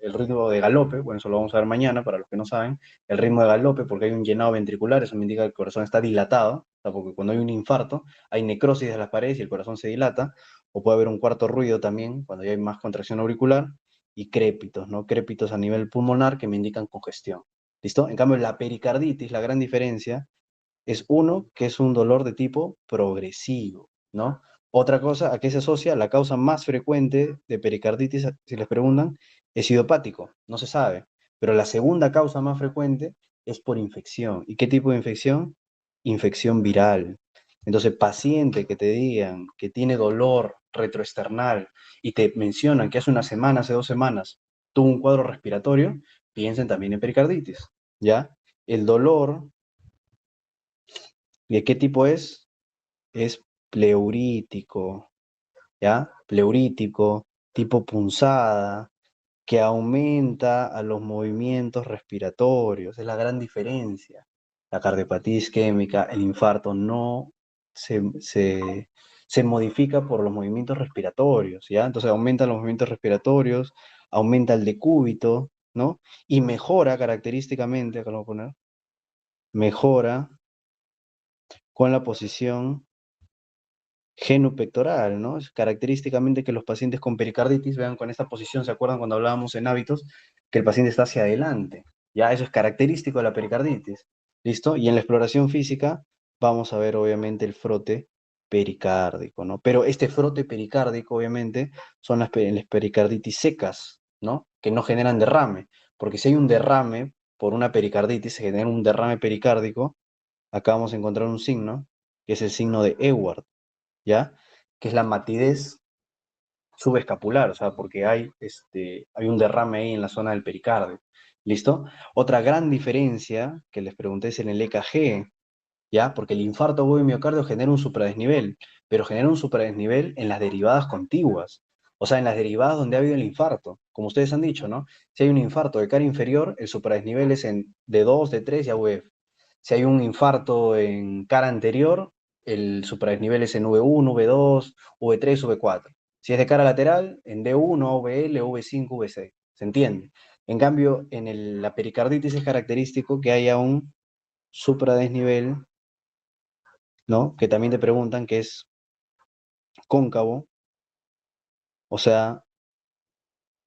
el ritmo de galope, bueno, eso lo vamos a ver mañana para los que no saben, el ritmo de galope porque hay un llenado ventricular, eso me indica que el corazón está dilatado, o sea, porque cuando hay un infarto hay necrosis de las paredes y el corazón se dilata, o puede haber un cuarto ruido también cuando ya hay más contracción auricular, y crépitos, ¿no? Crépitos a nivel pulmonar que me indican congestión. ¿Listo? En cambio, la pericarditis, la gran diferencia es uno que es un dolor de tipo progresivo, ¿no? Otra cosa, ¿a qué se asocia? La causa más frecuente de pericarditis, si les preguntan, es idiopático, no se sabe. Pero la segunda causa más frecuente es por infección. ¿Y qué tipo de infección? Infección viral. Entonces, paciente que te digan que tiene dolor retroesternal y te mencionan que hace una semana, hace 2 semanas, tuvo un cuadro respiratorio, piensen también en pericarditis, ¿ya? El dolor, ¿de qué tipo es? Es pleurítico, ¿ya? Pleurítico, tipo punzada, que aumenta a los movimientos respiratorios. Es la gran diferencia. La cardiopatía isquémica, el infarto, no se modifica por los movimientos respiratorios, ¿ya? Entonces aumentan los movimientos respiratorios, aumenta el decúbito, ¿no? Y mejora característicamente, acá lo voy a poner, mejora con la posición genupectoral, ¿no? Es característicamente que los pacientes con pericarditis, vean con esta posición, ¿se acuerdan cuando hablábamos en hábitos? Que el paciente está hacia adelante. Ya, eso es característico de la pericarditis. ¿Listo? Y en la exploración física vamos a ver obviamente el frote pericárdico, ¿no? Pero este frote pericárdico, obviamente, son las pericarditis secas, ¿no? Que no generan derrame. Porque si hay un derrame por una pericarditis, se genera un derrame pericárdico, acá vamos a encontrar un signo, que es el signo de Ewart, ¿ya? Que es la matidez subescapular, o sea, porque hay un derrame ahí en la zona del pericardio. ¿Listo? Otra gran diferencia que les pregunté es en el EKG, ¿ya? Porque el infarto agudo de miocardio genera un supradesnivel, pero genera un supradesnivel en las derivadas contiguas, o sea, en las derivadas donde ha habido el infarto, como ustedes han dicho, ¿no? Si hay un infarto de cara inferior, el supradesnivel es en D2, D3 y AVF. Si hay un infarto en cara anterior, el supradesnivel es en V1, V2, V3, V4. Si es de cara lateral, en D1, VL, V5, V6. ¿Se entiende? En cambio, en la pericarditis es característico que haya un supradesnivel, ¿no? Que también te preguntan que es cóncavo, o sea,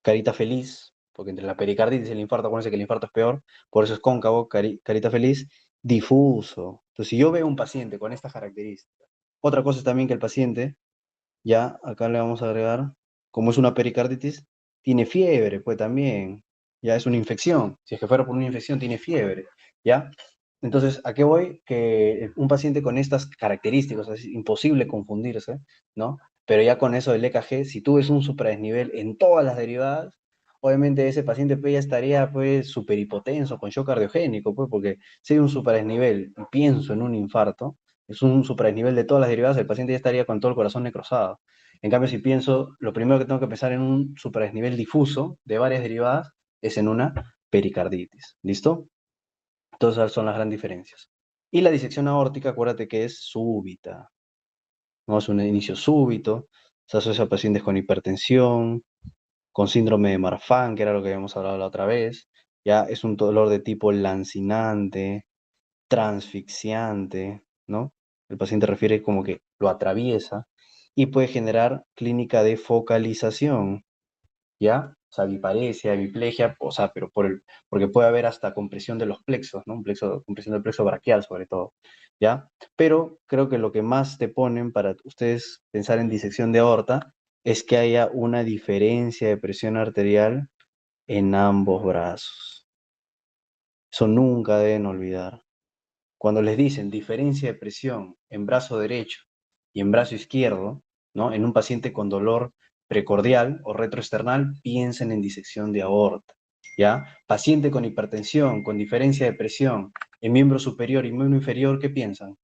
carita feliz, porque entre la pericarditis y el infarto, acuérdense que el infarto es peor, por eso es cóncavo, carita feliz, difuso. Entonces, si yo veo un paciente con estas características, otra cosa es también que el paciente, ya acá le vamos a agregar, como es una pericarditis, tiene fiebre, pues también, ya es una infección. Si es que fuera por una infección, tiene fiebre, ¿ya? Entonces, ¿a qué voy? Que un paciente con estas características, es imposible confundirse, ¿no? Pero ya con eso del EKG, si tú ves un supradesnivel en todas las derivadas, obviamente ese paciente pues, ya estaría pues súper hipotenso, con shock cardiogénico, pues, porque si hay un supradesnivel y pienso en un infarto, es un supradesnivel de todas las derivadas, el paciente ya estaría con todo el corazón necrosado. En cambio, si pienso, lo primero que tengo que pensar en un supradesnivel difuso de varias derivadas es en una pericarditis. ¿Listo? Entonces, esas son las grandes diferencias. Y la disección aórtica, acuérdate que es súbita, ¿no? Es un inicio súbito, se asocia a pacientes con hipertensión, con síndrome de Marfan, que era lo que habíamos hablado la otra vez. Ya es un dolor de tipo lancinante, transfixiante, ¿no? El paciente refiere como que lo atraviesa. y puede generar clínica de focalización, ¿ya? O sea, biparesia, hemiplegia, o sea, pero porque puede haber hasta compresión de los plexos, ¿no? Compresión del plexo braquial sobre todo, ¿ya? Pero creo que lo que más te ponen para ustedes pensar en disección de aorta es que haya una diferencia de presión arterial en ambos brazos. Eso nunca deben olvidar. Cuando les dicen diferencia de presión en brazo derecho y en brazo izquierdo, ¿no? En un paciente con dolor precordial o retroesternal, piensen en disección de aorta, ¿ya? Paciente con hipertensión, con diferencia de presión en miembro superior y miembro inferior, ¿qué piensan?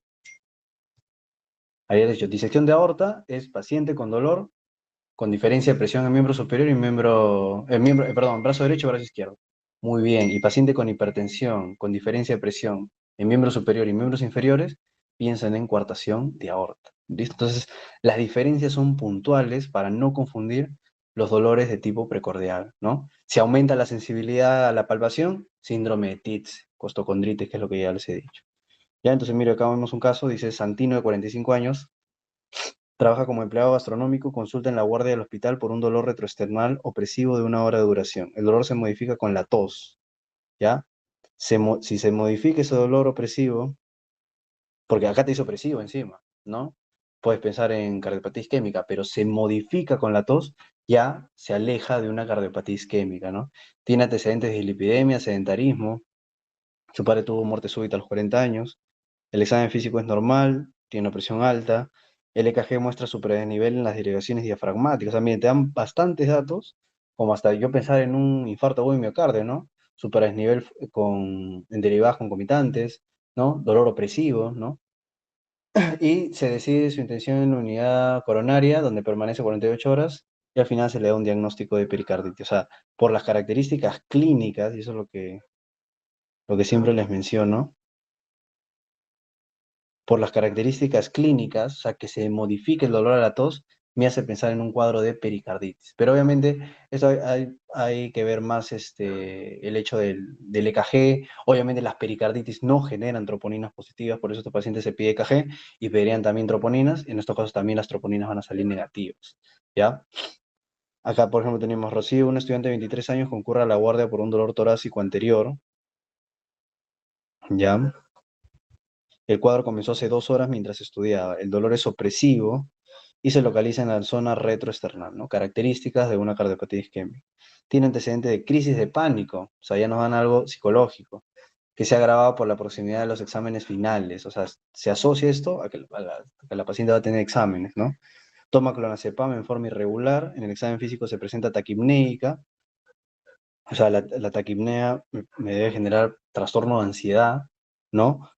Había dicho, disección de aorta es paciente con dolor con diferencia de presión en miembro superior y perdón, brazo derecho y brazo izquierdo. Muy bien. Y paciente con hipertensión, con diferencia de presión en miembro superior y miembros inferiores, piensan en coartación de aorta. ¿Listo? Entonces, las diferencias son puntuales para no confundir los dolores de tipo precordial, ¿no? Si aumenta la sensibilidad a la palpación, síndrome de TITS, costocondritis, que es lo que ya les he dicho. Ya, entonces, mire, acá vemos un caso, dice Santino de 45 años, trabaja como empleado gastronómico, consulta en la guardia del hospital por un dolor retroesternal opresivo de 1 hora de duración. El dolor se modifica con la tos, ¿ya? Si se modifica ese dolor opresivo, porque acá te dice opresivo encima, ¿no? Puedes pensar en cardiopatía isquémica, pero se modifica con la tos, ya se aleja de una cardiopatía isquémica, ¿no? Tiene antecedentes de dislipidemia, sedentarismo, su padre tuvo muerte súbita a los 40 años, el examen físico es normal, tiene una presión alta, el EKG muestra su predesnivel en las derivaciones diafragmáticas. O sea, miren, te dan bastantes datos, como hasta yo pensar en un infarto agudo de miocardio, ¿no? Su predesnivel en derivadas concomitantes, ¿no? Dolor opresivo, ¿no? Y se decide su intención en la unidad coronaria, donde permanece 48 horas, y al final se le da un diagnóstico de pericarditis. O sea, por las características clínicas, y eso es lo que siempre les menciono, por las características clínicas, o sea, que se modifique el dolor a la tos, me hace pensar en un cuadro de pericarditis. Pero obviamente, eso hay que ver más el hecho del EKG. Obviamente, las pericarditis no generan troponinas positivas, por eso estos pacientes se pide EKG y pedirían también troponinas. En estos casos, también las troponinas van a salir negativas, ¿ya? Acá, por ejemplo, tenemos Rocío, un estudiante de 23 años, concurre a la guardia por un dolor torácico anterior, ¿ya? El cuadro comenzó hace 2 horas mientras estudiaba. El dolor es opresivo y se localiza en la zona retroesternal, ¿no? Características de una cardiopatía isquémica. Tiene antecedentes de crisis de pánico, o sea, ya nos dan algo psicológico, que se ha agravado por la proximidad de los exámenes finales, o sea, se asocia esto a que la paciente va a tener exámenes, ¿no? Toma clonazepam en forma irregular, en el examen físico se presenta taquipnéica, o sea, la taquipnea me debe generar trastorno de ansiedad, ¿no?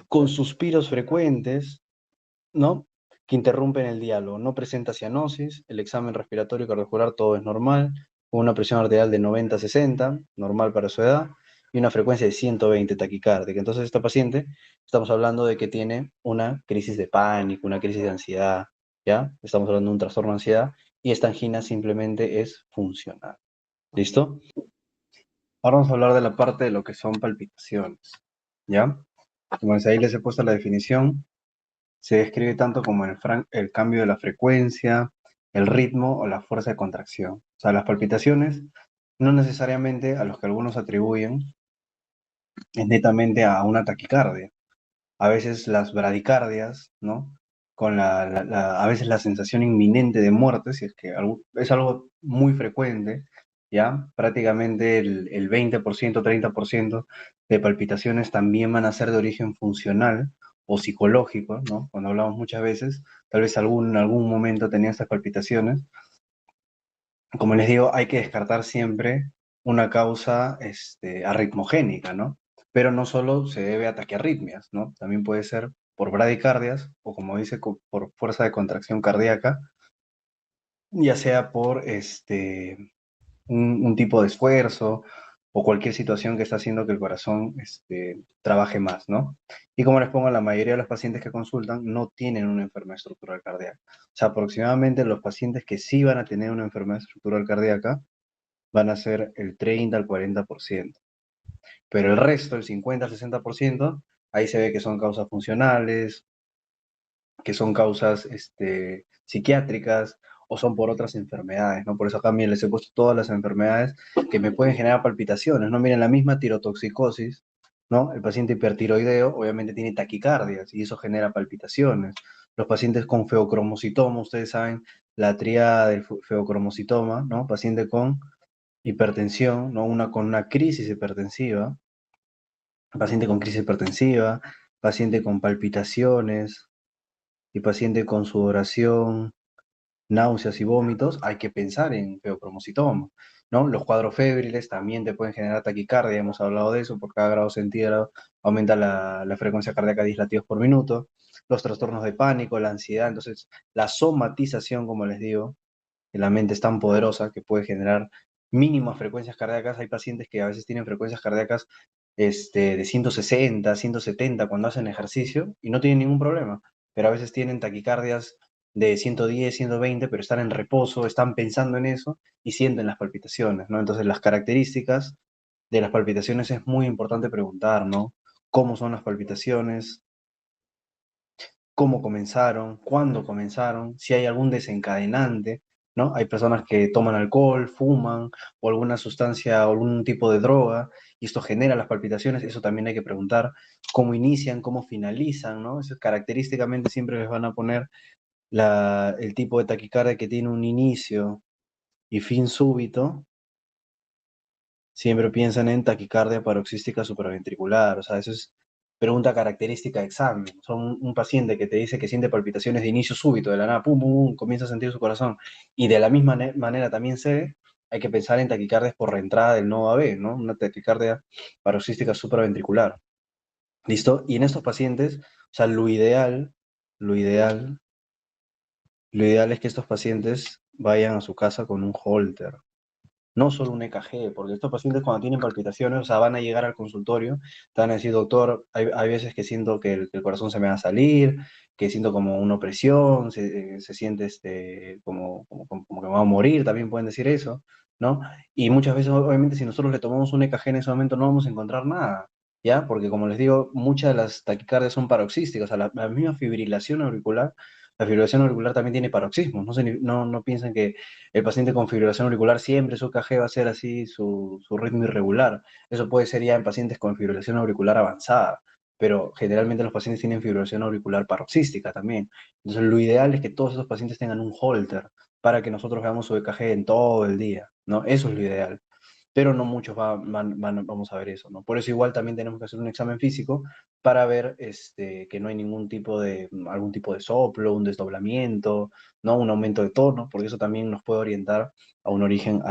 Con suspiros frecuentes, ¿no? Que interrumpen el diálogo. No presenta cianosis, el examen respiratorio y cardiovascular todo es normal, con una presión arterial de 90-60, normal para su edad, y una frecuencia de 120 taquicárdica. Entonces, esta paciente, estamos hablando de que tiene una crisis de pánico, una crisis de ansiedad, ¿ya? Estamos hablando de un trastorno de ansiedad, y esta angina simplemente es funcional. ¿Listo? Ahora vamos a hablar de la parte de lo que son palpitaciones, ¿ya? Como ahí les he puesto la definición, se describe tanto como el cambio de la frecuencia, el ritmo o la fuerza de contracción. O sea, las palpitaciones, no necesariamente a los que algunos atribuyen, es netamente a una taquicardia. A veces las bradicardias, ¿no? Con a veces la sensación inminente de muerte, si es que es algo muy frecuente, ¿ya? Prácticamente el 20%, 30% de palpitaciones también van a ser de origen funcional o psicológico, ¿no? Cuando hablamos muchas veces, tal vez en algún momento tenía estas palpitaciones. Como les digo, hay que descartar siempre una causa arritmogénica, ¿no? Pero no solo se debe a taquiarritmias, ¿no? También puede ser por bradicardias o, como dice, por fuerza de contracción cardíaca, ya sea por un tipo de esfuerzo o cualquier situación que está haciendo que el corazón trabaje más, ¿no? Y como les pongo, la mayoría de los pacientes que consultan no tienen una enfermedad estructural cardíaca. O sea, aproximadamente los pacientes que sí van a tener una enfermedad estructural cardíaca van a ser el 30 al 40%. Pero el resto, el 50 al 60%, ahí se ve que son causas funcionales, que son causas psiquiátricas o son por otras enfermedades, ¿no? Por eso acá, miren, les he puesto todas las enfermedades que me pueden generar palpitaciones, ¿no? Miren, la misma tirotoxicosis, ¿no? El paciente hipertiroideo obviamente tiene taquicardias y eso genera palpitaciones. Los pacientes con feocromocitoma, ustedes saben, la tríada del feocromocitoma, ¿no? Paciente con hipertensión, ¿no? Una con una crisis hipertensiva, paciente con crisis hipertensiva, paciente con palpitaciones y paciente con sudoración, náuseas y vómitos, hay que pensar en feocromocitoma, ¿no? Los cuadros febriles también te pueden generar taquicardia, hemos hablado de eso, por cada grado centígrado aumenta la frecuencia cardíaca de 10 latidos por minuto, los trastornos de pánico, la ansiedad, entonces la somatización, como les digo, en la mente es tan poderosa que puede generar mínimas frecuencias cardíacas. Hay pacientes que a veces tienen frecuencias cardíacas de 160, 170 cuando hacen ejercicio y no tienen ningún problema, pero a veces tienen taquicardias de 110, 120, pero están en reposo, están pensando en eso y sienten las palpitaciones, ¿no? Entonces las características de las palpitaciones es muy importante preguntar, ¿no? ¿Cómo son las palpitaciones? ¿Cómo comenzaron? ¿Cuándo comenzaron? Si hay algún desencadenante, ¿no? Hay personas que toman alcohol, fuman o alguna sustancia o algún tipo de droga y esto genera las palpitaciones, eso también hay que preguntar cómo inician, cómo finalizan, ¿no? Eso característicamente siempre les van a poner el tipo de taquicardia que tiene un inicio y fin súbito, siempre piensan en taquicardia paroxística supraventricular, o sea, eso es pregunta característica de examen. Son un paciente que te dice que siente palpitaciones de inicio súbito, de la nada, pum, pum, pum, comienza a sentir su corazón. Y de la misma manera también hay que pensar en taquicardias por reentrada del nodo AB, ¿no? Una taquicardia paroxística supraventricular. ¿Listo? Y en estos pacientes, o sea, lo ideal, lo ideal es que estos pacientes vayan a su casa con un holter, no solo un EKG, porque estos pacientes cuando tienen palpitaciones, o sea, van a llegar al consultorio, te van a decir, doctor, hay veces que siento que el corazón se me va a salir, que siento como una opresión, se siente como que me va a morir, también pueden decir eso, ¿no? Y muchas veces, obviamente, si nosotros le tomamos un EKG en ese momento, no vamos a encontrar nada, ¿ya? Porque como les digo, muchas de las taquicardias son paroxísticas, o sea, la misma fibrilación auricular, la fibrilación auricular también tiene paroxismos, no piensen que el paciente con fibrilación auricular siempre su KG va a ser así, su ritmo irregular. Eso puede ser ya en pacientes con fibrilación auricular avanzada, pero generalmente los pacientes tienen fibrilación auricular paroxística también. Entonces lo ideal es que todos esos pacientes tengan un holter para que nosotros veamos su EKG en todo el día, ¿no? Eso es lo ideal, pero no muchos vamos a ver eso, ¿no? Por eso igual también tenemos que hacer un examen físico para ver que no hay algún tipo de soplo, un desdoblamiento, ¿no? Un aumento de tono, porque eso también nos puede orientar a un origen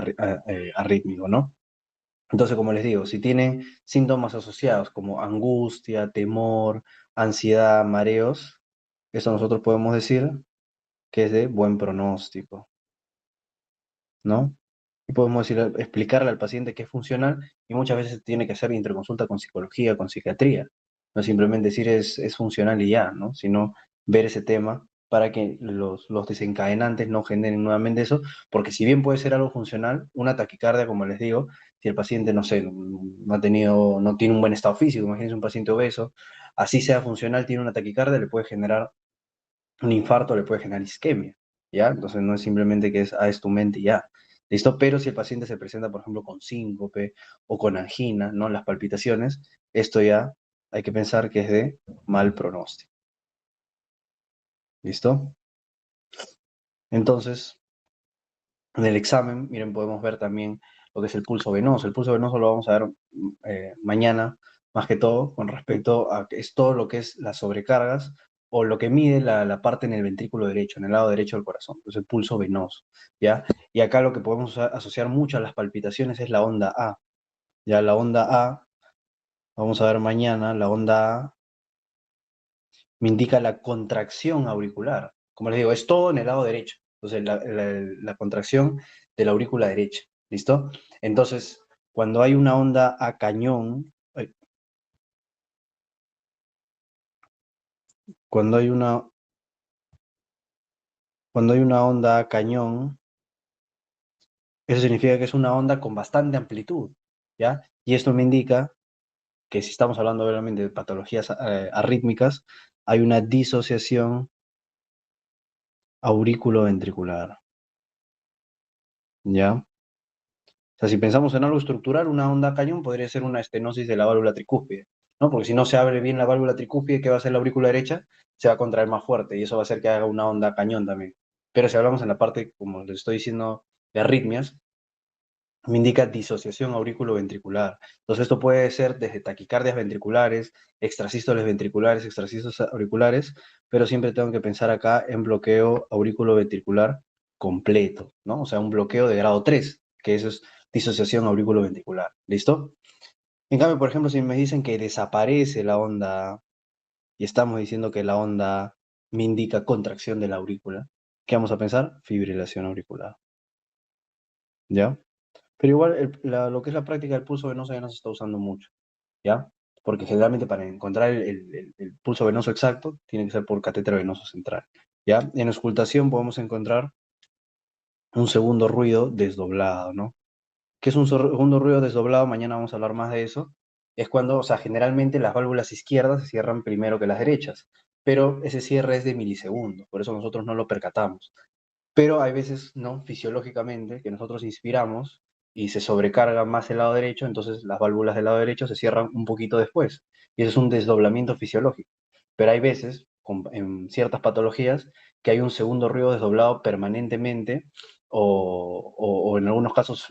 arrítmico, ¿no? Entonces, como les digo, si tienen síntomas asociados como angustia, temor, ansiedad, mareos, eso nosotros podemos decir que es de buen pronóstico, ¿no? Y podemos decir, explicarle al paciente que es funcional y muchas veces tiene que hacer interconsulta con psicología, con psiquiatría. No simplemente decir es funcional y ya, ¿no? Sino ver ese tema para que los desencadenantes no generen nuevamente eso, porque si bien puede ser algo funcional, una taquicardia, como les digo, si el paciente, no sé, no tiene un buen estado físico, imagínense un paciente obeso, así sea funcional, tiene una taquicardia, le puede generar un infarto, le puede generar isquemia, ¿ya? Entonces no es simplemente que es tu mente y ya. ¿Listo? Pero si el paciente se presenta, por ejemplo, con síncope o con angina, ¿no? Las palpitaciones, esto ya hay que pensar que es de mal pronóstico. ¿Listo? Entonces, en el examen, miren, podemos ver también lo que es el pulso venoso. El pulso venoso lo vamos a ver mañana, más que todo, con respecto a que es todo lo que es las sobrecargas o lo que mide la parte en el ventrículo derecho, en el lado derecho del corazón. Entonces, el pulso venoso, ¿ya? Y acá lo que podemos asociar mucho a las palpitaciones es la onda A. Ya la onda A, vamos a ver mañana, la onda A me indica la contracción auricular. Como les digo, es todo en el lado derecho. Entonces, la contracción de la aurícula derecha. ¿Listo? Entonces, cuando hay una onda a cañón, cuando hay una, cuando hay una onda a cañón, eso significa que es una onda con bastante amplitud, ¿ya? Y esto me indica que si estamos hablando obviamente de patologías arrítmicas, hay una disociación auriculoventricular, ¿ya? O sea, si pensamos en algo estructural, una onda cañón podría ser una estenosis de la válvula tricúspide, ¿no? Porque si no se abre bien la válvula tricúspide, ¿qué va a hacer la aurícula derecha? Se va a contraer más fuerte y eso va a hacer que haga una onda cañón también. Pero si hablamos en la parte, como les estoy diciendo, de arritmias, me indica disociación auriculoventricular. Entonces esto puede ser desde taquicardias ventriculares, extrasístoles ventriculares, extrasístoles auriculares, pero siempre tengo que pensar acá en bloqueo auriculoventricular completo, ¿no? O sea, un bloqueo de grado 3, que eso es disociación auriculoventricular. ¿Listo? En cambio, por ejemplo, si me dicen que desaparece la onda y estamos diciendo que la onda me indica contracción de la aurícula, ¿qué vamos a pensar? Fibrilación auricular. ¿Ya? Pero igual lo que es la práctica del pulso venoso ya no se está usando mucho, ¿ya? Porque generalmente para encontrar el pulso venoso exacto tiene que ser por catéter venoso central, ¿ya? En auscultación podemos encontrar un segundo ruido desdoblado, ¿no? ¿Qué es un segundo ruido desdoblado? Mañana vamos a hablar más de eso. Es cuando, o sea, generalmente las válvulas izquierdas se cierran primero que las derechas, pero ese cierre es de milisegundos, por eso nosotros no lo percatamos. Pero hay veces, ¿no? Fisiológicamente, que nosotros inspiramos y se sobrecarga más el lado derecho, entonces las válvulas del lado derecho se cierran un poquito después. Y eso es un desdoblamiento fisiológico. Pero hay veces, en ciertas patologías, que hay un segundo ruido desdoblado permanentemente o en algunos casos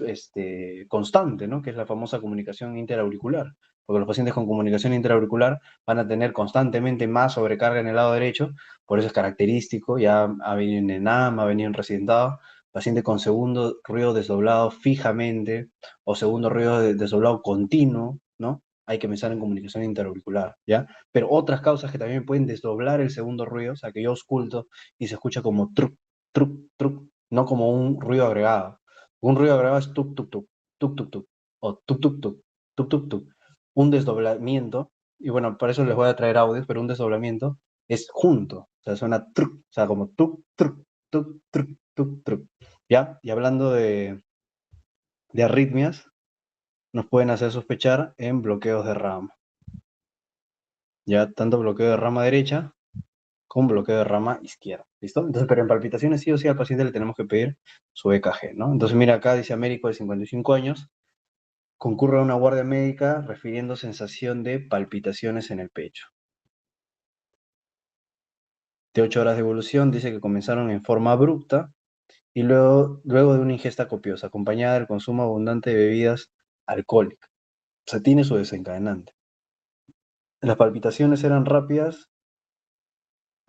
constante, ¿no? Que es la famosa comunicación interauricular. Porque los pacientes con comunicación interauricular van a tener constantemente más sobrecarga en el lado derecho, por eso es característico, ya ha venido en ENAM, ha venido en residentado, paciente con segundo ruido desdoblado fijamente o segundo ruido desdoblado continuo, ¿no? Hay que pensar en comunicación interauricular, ¿ya? Pero otras causas que también pueden desdoblar el segundo ruido, o sea, que yo ausculto y se escucha como truc, truc, truc, no como un ruido agregado. Un ruido agregado es tuk, tuk, tuk, tuk, tuk, tuk, o tuk, tuk, tuk, tuk, tuk, tuk. Un desdoblamiento, y bueno, por eso les voy a traer audios, pero un desdoblamiento es junto, o sea, suena truc, o sea, como tuk, truc, tuk, truc, tuk, truc, ¿ya? Y hablando de arritmias, nos pueden hacer sospechar en bloqueos de rama, ¿ya? Tanto bloqueo de rama derecha como bloqueo de rama izquierda, ¿listo? Entonces, pero en palpitaciones sí o sí al paciente le tenemos que pedir su EKG, ¿no? Entonces, mira, acá dice Américo de 55 años, concurre a una guardia médica refiriendo sensación de palpitaciones en el pecho. De 8 horas de evolución, dice que comenzaron en forma abrupta y luego de una ingesta copiosa, acompañada del consumo abundante de bebidas alcohólicas. O sea, tiene su desencadenante. Las palpitaciones eran rápidas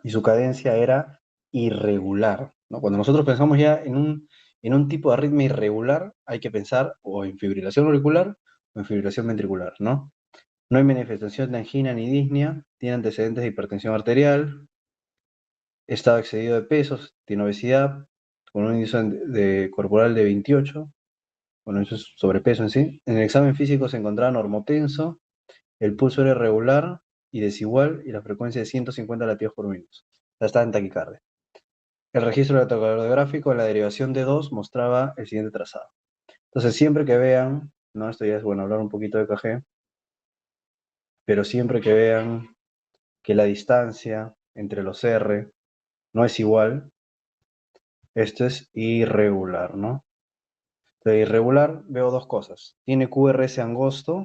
y su cadencia era irregular, ¿no? Cuando nosotros pensamos ya en un tipo de arritmia irregular, hay que pensar o en fibrilación auricular o en fibrilación ventricular, ¿no? No hay manifestación de angina ni disnea, tiene antecedentes de hipertensión arterial, estado excedido de pesos, tiene obesidad, con un índice corporal de 28, bueno, eso es sobrepeso en sí. En el examen físico se encontraba normotenso, el pulso era irregular y desigual y la frecuencia de 150 latidos por minuto. Ya estaba en taquicardia. El registro electrocardiográfico de la derivación de 2 mostraba el siguiente trazado. Entonces, siempre que vean, ¿no? Esto ya es bueno hablar un poquito de KG, pero siempre que vean que la distancia entre los R no es igual, esto es irregular, ¿no? De irregular veo dos cosas. Tiene QRS angosto.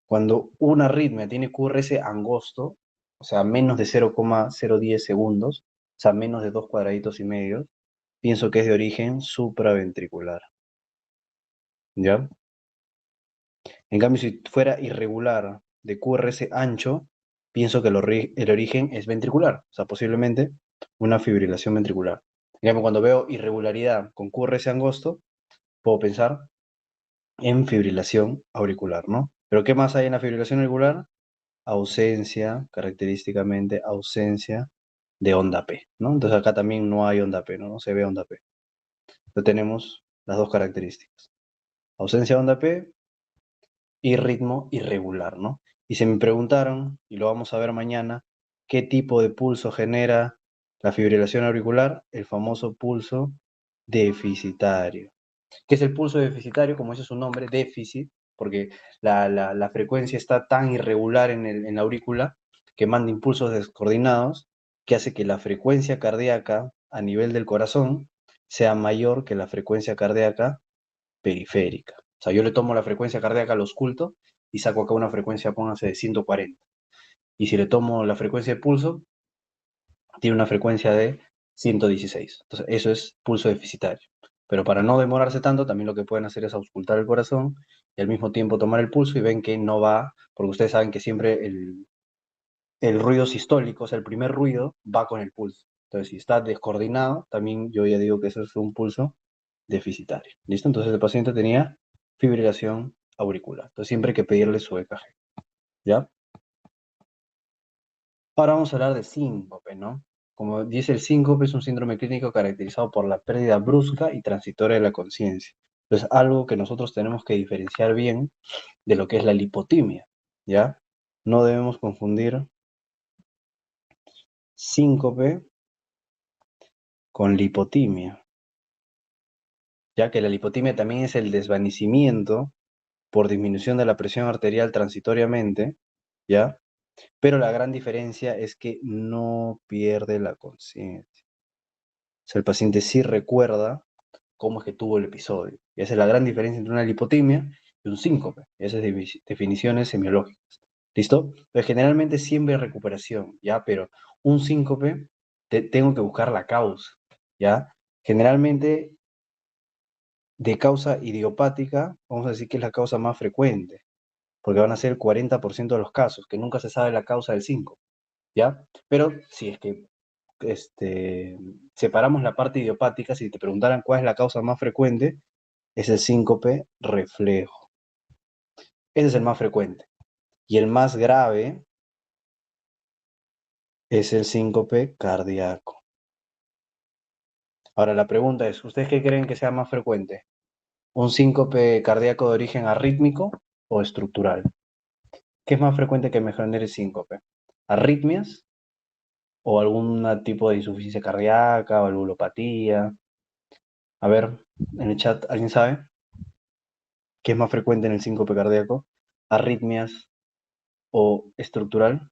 Cuando una arritmia tiene QRS angosto, o sea, menos de 0,010 segundos, o sea, menos de 2 cuadraditos y medio, pienso que es de origen supraventricular. ¿Ya? En cambio, si fuera irregular de QRS ancho, pienso que el origen es ventricular, o sea, posiblemente una fibrilación ventricular. En cambio, cuando veo irregularidad con QRS angosto, puedo pensar en fibrilación auricular, ¿no? Pero ¿qué más hay en la fibrilación auricular? Ausencia, característicamente ausencia de onda P, ¿no? Entonces acá también no hay onda P, ¿no? No se ve onda P. Entonces tenemos las dos características. Ausencia de onda P y ritmo irregular, ¿no? Y se me preguntaron, y lo vamos a ver mañana, ¿qué tipo de pulso genera la fibrilación auricular? El famoso pulso deficitario. ¿Qué es el pulso deficitario? Como dice su nombre, déficit, porque la frecuencia está tan irregular en la aurícula que manda impulsos descoordinados que hace que la frecuencia cardíaca a nivel del corazón sea mayor que la frecuencia cardíaca periférica. O sea, yo le tomo la frecuencia cardíaca al ausculto y saco acá una frecuencia, póngase, de 140. Y si le tomo la frecuencia de pulso, tiene una frecuencia de 116. Entonces, eso es pulso deficitario. Pero para no demorarse tanto, también lo que pueden hacer es auscultar el corazón y al mismo tiempo tomar el pulso y ven que no va, porque ustedes saben que siempre el ruido sistólico, o sea, el primer ruido, va con el pulso. Entonces, si está descoordinado, también yo ya digo que eso es un pulso deficitario. ¿Listo? Entonces el paciente tenía fibrilación auricular. Entonces siempre hay que pedirle su EKG. ¿Ya? Ahora vamos a hablar de síncope, ¿no? Como dice el síncope, es un síndrome clínico caracterizado por la pérdida brusca y transitoria de la conciencia. Entonces, algo que nosotros tenemos que diferenciar bien de lo que es la lipotimia, ¿ya? No debemos confundir síncope con lipotimia, ya que la lipotimia también es el desvanecimiento por disminución de la presión arterial transitoriamente, ¿ya? Pero la gran diferencia es que no pierde la conciencia. O sea, el paciente sí recuerda cómo es que tuvo el episodio. Y esa es la gran diferencia entre una lipotimia y un síncope. Esas definiciones semiológicas. ¿Listo? Pues generalmente siempre hay recuperación, ¿ya? Pero un síncope, tengo que buscar la causa, ¿ya? Generalmente, de causa idiopática, vamos a decir que es la causa más frecuente, porque van a ser el 40% de los casos, que nunca se sabe la causa del síncope, ¿ya? Pero si es que separamos la parte idiopática, si te preguntaran cuál es la causa más frecuente, es el síncope reflejo. Ese es el más frecuente. Y el más grave es el síncope cardíaco. Ahora la pregunta es, ¿ustedes qué creen que sea más frecuente? ¿Un síncope cardíaco de origen arrítmico o estructural? ¿Qué es más frecuente que me genere síncope? ¿Arritmias o algún tipo de insuficiencia cardíaca, valvulopatía? A ver, en el chat, ¿alguien sabe qué es más frecuente en el síncope cardíaco? ¿Arritmias o estructural?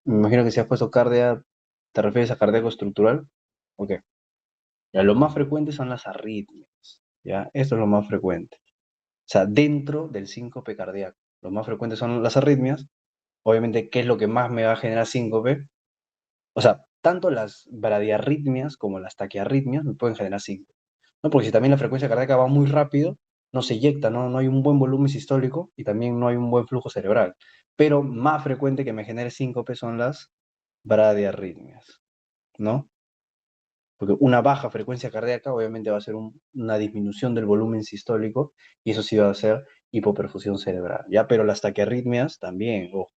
Me imagino que si has puesto cardia, ¿te refieres a cardíaco estructural? Ok. Ya, lo más frecuente son las arritmias. ¿Ya? Esto es lo más frecuente. O sea, dentro del síncope cardíaco. Lo más frecuente son las arritmias. Obviamente, ¿qué es lo que más me va a generar síncope? O sea, tanto las bradiarritmias como las taquiarritmias me pueden generar síncope, ¿no? Porque si también la frecuencia cardíaca va muy rápido, no se eyecta, ¿no? No hay un buen volumen sistólico y también no hay un buen flujo cerebral. Pero más frecuente que me genere síncope son las bradiarritmias, ¿no? Porque una baja frecuencia cardíaca obviamente va a ser una disminución del volumen sistólico y eso sí va a ser hipoperfusión cerebral, ¿ya? Pero las taquiarritmias también, ojo,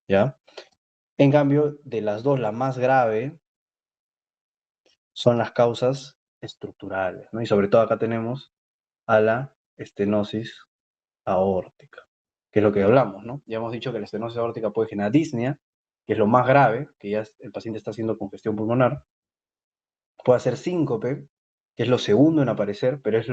¿ya? En cambio, de las dos, la más grave son las causas estructurales, ¿no? Y sobre todo acá tenemos a la estenosis aórtica, que es lo que hablamos, ¿no? Ya hemos dicho que la estenosis aórtica puede generar disnea, que es lo más grave, que ya el paciente está haciendo congestión pulmonar, puede hacer síncope, que es lo segundo en aparecer, pero es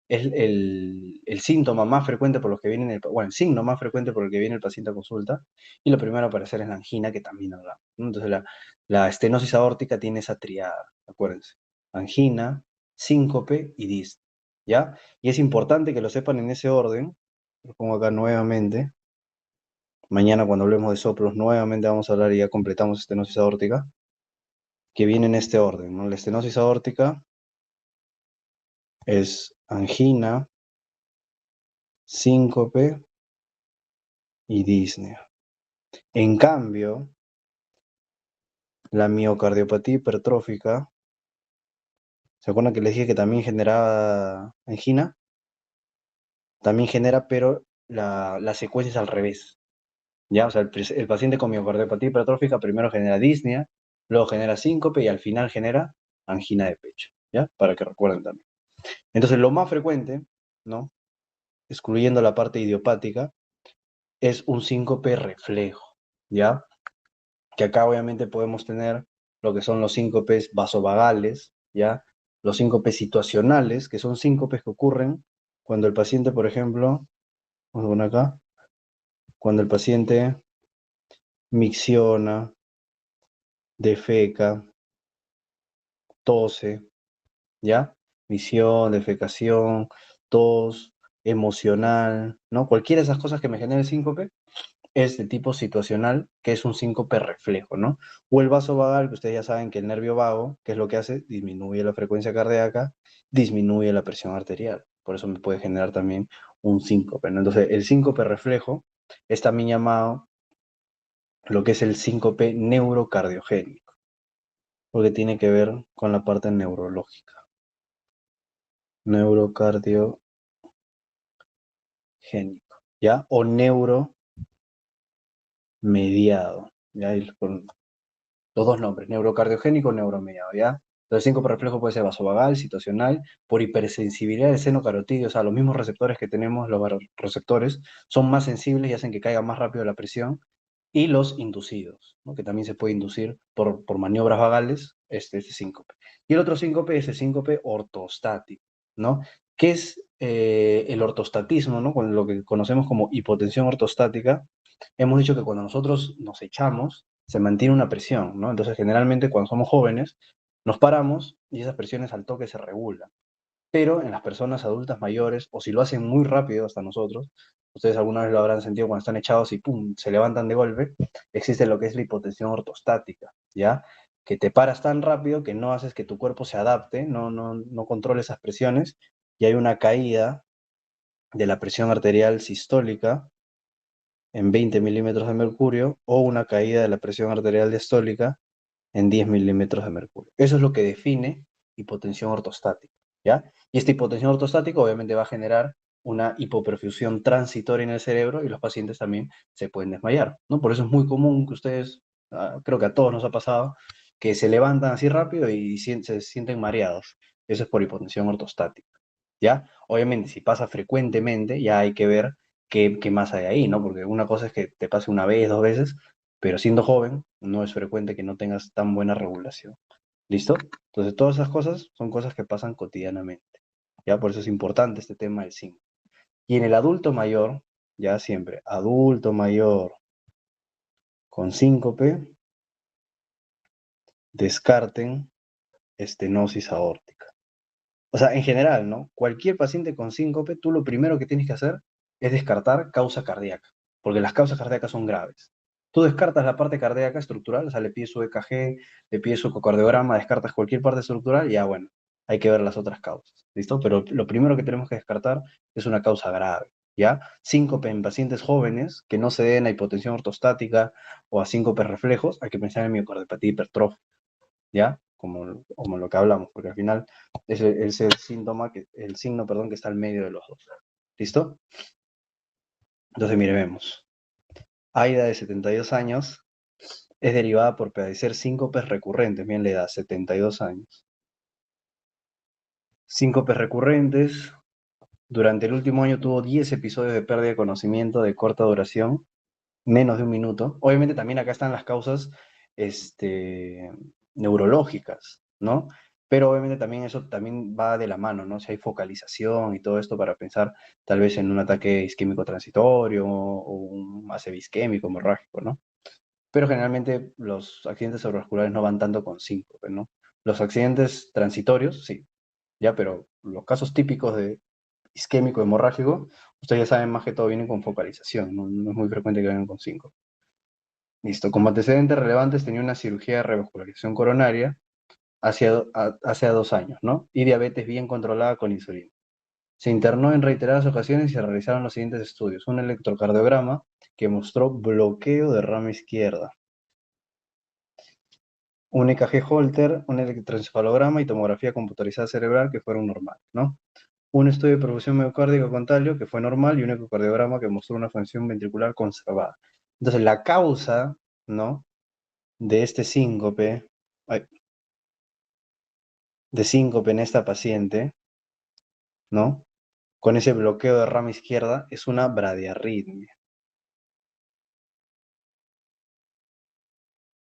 el síntoma más frecuente por los que vienen, bueno, el signo más frecuente por el que viene el paciente a consulta, y lo primero a aparecer es la angina, que también hablamos, ¿no? Entonces la estenosis aórtica tiene esa triada, acuérdense, angina, síncope y disnea, ¿ya? Y es importante que lo sepan en ese orden, lo pongo acá nuevamente, mañana cuando hablemos de soplos nuevamente vamos a hablar y ya completamos estenosis aórtica, que viene en este orden, ¿no? La estenosis aórtica es angina, síncope y disnea. En cambio, la miocardiopatía hipertrófica, ¿se acuerdan que les dije que también generaba angina? También genera, pero la secuencia es al revés. ¿Ya? O sea, el paciente con miocardiopatía hipertrófica primero genera disnea, luego genera síncope y al final genera angina de pecho. ¿Ya? Para que recuerden también. Entonces, lo más frecuente, ¿no? Excluyendo la parte idiopática, es un síncope reflejo. ¿Ya? Que acá obviamente podemos tener lo que son los síncopes vasovagales, ¿ya? Los síncopes situacionales, que son síncopes que ocurren cuando el paciente, por ejemplo, vamos a poner acá, Cuando el paciente micciona, defeca, tose, ¿ya? Micción, defecación, tos, emocional, ¿no? Cualquiera de esas cosas que me genere síncope es de tipo situacional, que es un síncope reflejo, ¿no? O el vaso vagal, que ustedes ya saben que el nervio vago, ¿qué es lo que hace? Disminuye la frecuencia cardíaca, disminuye la presión arterial. Por eso me puede generar también un síncope, ¿no? Entonces, el síncope reflejo es también llamado lo que es el síncope neurocardiogénico, porque tiene que ver con la parte neurológica. Neurocardiogénico, ¿ya? O neuromediado, ¿ya? Los dos nombres, neurocardiogénico o neuromediado, ¿ya? Entonces, el síncope reflejo puede ser vasovagal, situacional, por hipersensibilidad del seno carotídeo, o sea, los mismos receptores que tenemos, los receptores, son más sensibles y hacen que caiga más rápido la presión, y los inducidos, ¿no? Que también se puede inducir por maniobras vagales este síncope. Y el otro síncope es el síncope ortostático, ¿no? ¿Qué es el ortostatismo, ¿no? Con lo que conocemos como hipotensión ortostática, hemos dicho que cuando nosotros nos echamos, se mantiene una presión, ¿no? Entonces, generalmente cuando somos jóvenes, nos paramos y esas presiones al toque se regulan. Pero en las personas adultas mayores, o si lo hacen muy rápido hasta nosotros, ustedes alguna vez lo habrán sentido cuando están echados y ¡pum!, se levantan de golpe, existe lo que es la hipotensión ortostática, ¿ya? Que te paras tan rápido que no haces que tu cuerpo se adapte, no controla esas presiones, y hay una caída de la presión arterial sistólica en 20 milímetros de mercurio, o una caída de la presión arterial diastólica en 10 milímetros de mercurio. Eso es lo que define hipotensión ortostática, ¿ya? Y esta hipotensión ortostática obviamente va a generar una hipoperfusión transitoria en el cerebro, y los pacientes también se pueden desmayar, ¿no? Por eso es muy común que ustedes, creo que a todos nos ha pasado, que se levantan así rápido y se sienten mareados. Eso es por hipotensión ortostática, ¿ya? Obviamente, si pasa frecuentemente, ya hay que ver qué más hay ahí, ¿no? Porque una cosa es que te pase una vez, dos veces, pero siendo joven, no es frecuente que no tengas tan buena regulación. ¿Listo? Entonces, todas esas cosas son cosas que pasan cotidianamente, ¿ya? Por eso es importante este tema del zinc. Y en el adulto mayor, ya siempre, adulto mayor con síncope, descarten estenosis aórtica. O sea, en general, ¿no? Cualquier paciente con síncope, tú lo primero que tienes que hacer es descartar causa cardíaca, porque las causas cardíacas son graves. Tú descartas la parte cardíaca estructural, o sea, le pides su EKG, le pides su ecocardiograma, descartas cualquier parte estructural, y ya bueno, hay que ver las otras causas, ¿listo? Pero lo primero que tenemos que descartar es una causa grave, ¿ya? Síncope en pacientes jóvenes que no se den a hipotensión ortostática o a síncope reflejos, hay que pensar en miocardiopatía hipertrófica, ¿ya? Como lo que hablamos, porque al final es el síntoma, el signo, perdón, que está al medio de los dos. ¿Listo? Entonces, mire, vemos. Aida, de 72 años, es derivada por padecer síncopes recurrentes. Bien, le da 72 años. Síncopes recurrentes. Durante el último año tuvo 10 episodios de pérdida de conocimiento de corta duración, menos de un minuto. Obviamente también acá están las causas neurológicas, ¿no? Pero obviamente también eso también va de la mano, ¿no? Si hay focalización y todo esto para pensar tal vez en un ataque isquémico transitorio o un ACV isquémico hemorrágico, ¿no? Pero generalmente los accidentes cerebrovasculares no van tanto con síncope, ¿no? Los accidentes transitorios, sí, ya, pero los casos típicos de isquémico hemorrágico, ustedes ya saben más que todo vienen con focalización, no es muy frecuente que vengan con síncope. Listo. Como antecedentes relevantes tenía una cirugía de revascularización coronaria hace 2 años, ¿no? Y diabetes bien controlada con insulina. Se internó en reiteradas ocasiones y se realizaron los siguientes estudios. Un electrocardiograma que mostró bloqueo de rama izquierda. Un EKG Holter, un electroencefalograma y tomografía computarizada cerebral que fueron normales, ¿no? Un estudio de perfusión miocárdica con talio que fue normal y un ecocardiograma que mostró una función ventricular conservada. Entonces, la causa, ¿no?, de este síncope, de síncope en esta paciente, ¿no? Con ese bloqueo de rama izquierda, es una bradiarritmia,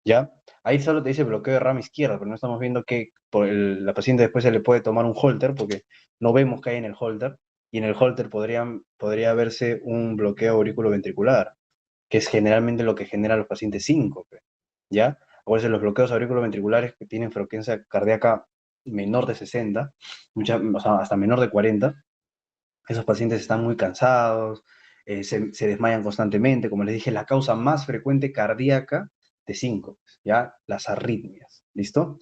¿ya? Ahí solo te dice bloqueo de rama izquierda, pero no estamos viendo que la paciente después se le puede tomar un holter, porque no vemos que hay en el holter, y en el holter podría verse un bloqueo auriculoventricular. que es generalmente lo que genera a los pacientes síncope, ¿ya? Acuérdense, los bloqueos auriculoventriculares que tienen frecuencia cardíaca menor de 60, o sea, hasta menor de 40, esos pacientes están muy cansados, se desmayan constantemente. Como les dije, la causa más frecuente cardíaca de síncope, ¿ya? Las arritmias, ¿listo?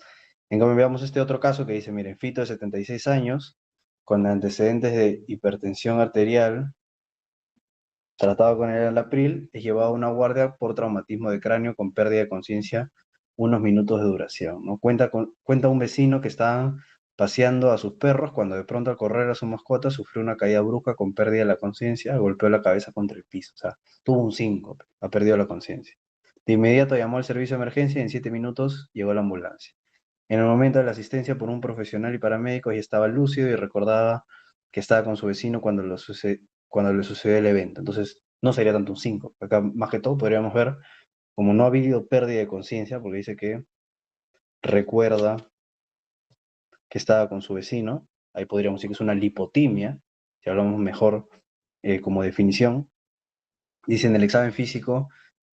En cambio, veamos este otro caso que dice, miren, Fito de 76 años, con antecedentes de hipertensión arterial, tratado con el Alapril, es llevado a una guardia por traumatismo de cráneo con pérdida de conciencia, unos minutos de duración, ¿no? Cuenta un vecino que estaba paseando a sus perros cuando de pronto al correr a su mascota sufrió una caída brusca con pérdida de la conciencia, golpeó la cabeza contra el piso, o sea, tuvo un síncope, ha perdido la conciencia. De inmediato llamó al servicio de emergencia y en 7 minutos llegó la ambulancia. En el momento de la asistencia por un profesional y paramédicos, ya estaba lúcido y recordaba que estaba con su vecino cuando le sucedió el evento. Entonces, no sería tanto un 5. Acá, más que todo, podríamos ver como no ha habido pérdida de conciencia, porque dice que recuerda que estaba con su vecino. Ahí podríamos decir que es una lipotimia, si hablamos mejor como definición. Dice en el examen físico,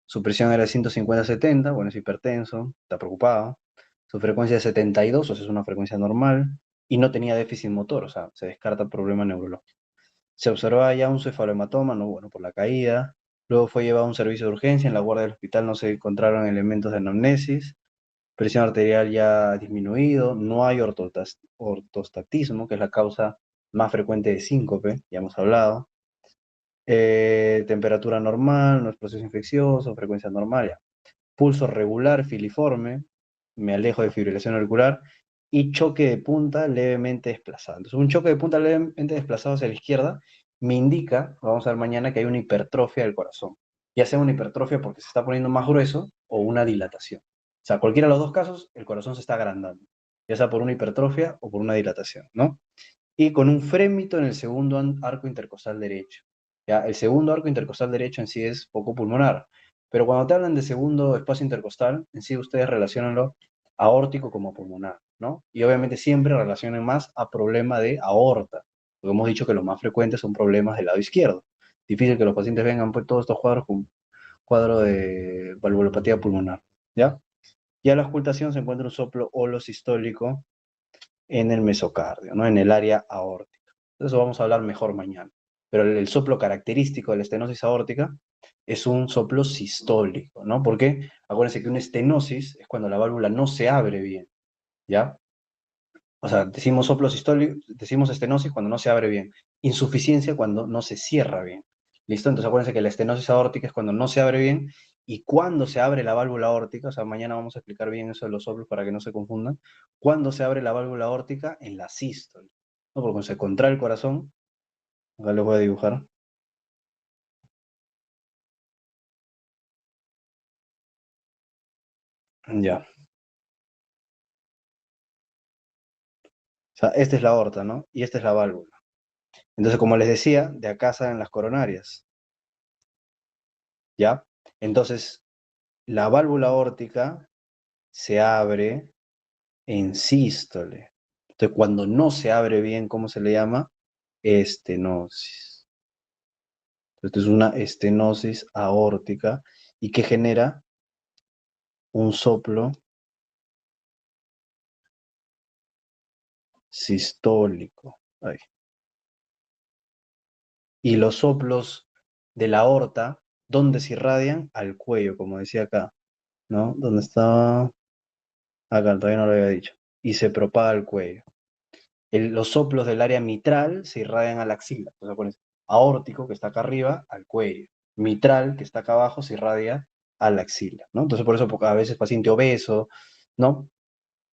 su presión era de 150/70, bueno, es hipertenso, está preocupado. Su frecuencia es 72, o sea, es una frecuencia normal, y no tenía déficit motor, o sea, se descarta problema neurológico. Se observaba ya un cefalohematoma, no, bueno, por la caída. Luego fue llevado a un servicio de urgencia, en la guardia del hospital no se encontraron elementos de anamnesis, presión arterial ya ha disminuido, no hay ortostatismo, que es la causa más frecuente de síncope, ya hemos hablado. Temperatura normal, no es proceso infeccioso, frecuencia normal, ya. Pulso regular, filiforme, me alejo de fibrilación auricular, y choque de punta levemente desplazado. Entonces, un choque de punta levemente desplazado hacia la izquierda me indica, lo vamos a ver mañana, que hay una hipertrofia del corazón. Ya sea una hipertrofia porque se está poniendo más grueso o una dilatación. O sea, cualquiera de los dos casos, el corazón se está agrandando, ya sea por una hipertrofia o por una dilatación, ¿no? Y con un frémito en el segundo arco intercostal derecho. ¿Ya? El segundo arco intercostal derecho en sí es poco pulmonar, pero cuando te hablan de segundo espacio intercostal, en sí ustedes relacionanlo aórtico como pulmonar, ¿no? Y obviamente siempre relacionen más a problema de aorta, porque hemos dicho que lo más frecuente son problemas del lado izquierdo. Difícil que los pacientes vengan pues todos estos cuadros con cuadro de valvulopatía pulmonar, ¿ya? Y a la auscultación se encuentra un soplo holosistólico en el mesocardio, ¿no? En el área aórtica. De eso vamos a hablar mejor mañana. Pero el soplo característico de la estenosis aórtica es un soplo sistólico, ¿no? Porque acuérdense que una estenosis es cuando la válvula no se abre bien, ¿ya? O sea, decimos soplo sistólico, decimos estenosis cuando no se abre bien, insuficiencia cuando no se cierra bien. ¿Listo? Entonces acuérdense que la estenosis aórtica es cuando no se abre bien y cuando se abre la válvula aórtica, o sea, mañana vamos a explicar bien eso de los soplos para que no se confundan, cuando se abre la válvula aórtica en la sístole, ¿no? Porque cuando se contrae el corazón, acá les voy a dibujar, ya. O sea, esta es la aorta, ¿no? Y esta es la válvula. Entonces, como les decía, de acá salen las coronarias, ¿ya? Entonces, la válvula aórtica se abre en sístole. Entonces, cuando no se abre bien, ¿cómo se le llama? Estenosis. Esto es una estenosis aórtica y que genera un soplo sistólico. Ahí. Y los soplos de la aorta, ¿dónde se irradian? Al cuello, como decía acá, ¿no? ¿Dónde estaba? Acá, todavía no lo había dicho. Y se propaga al cuello. Los soplos del área mitral se irradian a la axila. Entonces pones aórtico, que está acá arriba, al cuello. Mitral, que está acá abajo, se irradia a la axila, ¿no? Entonces por eso a veces paciente obeso, ¿no?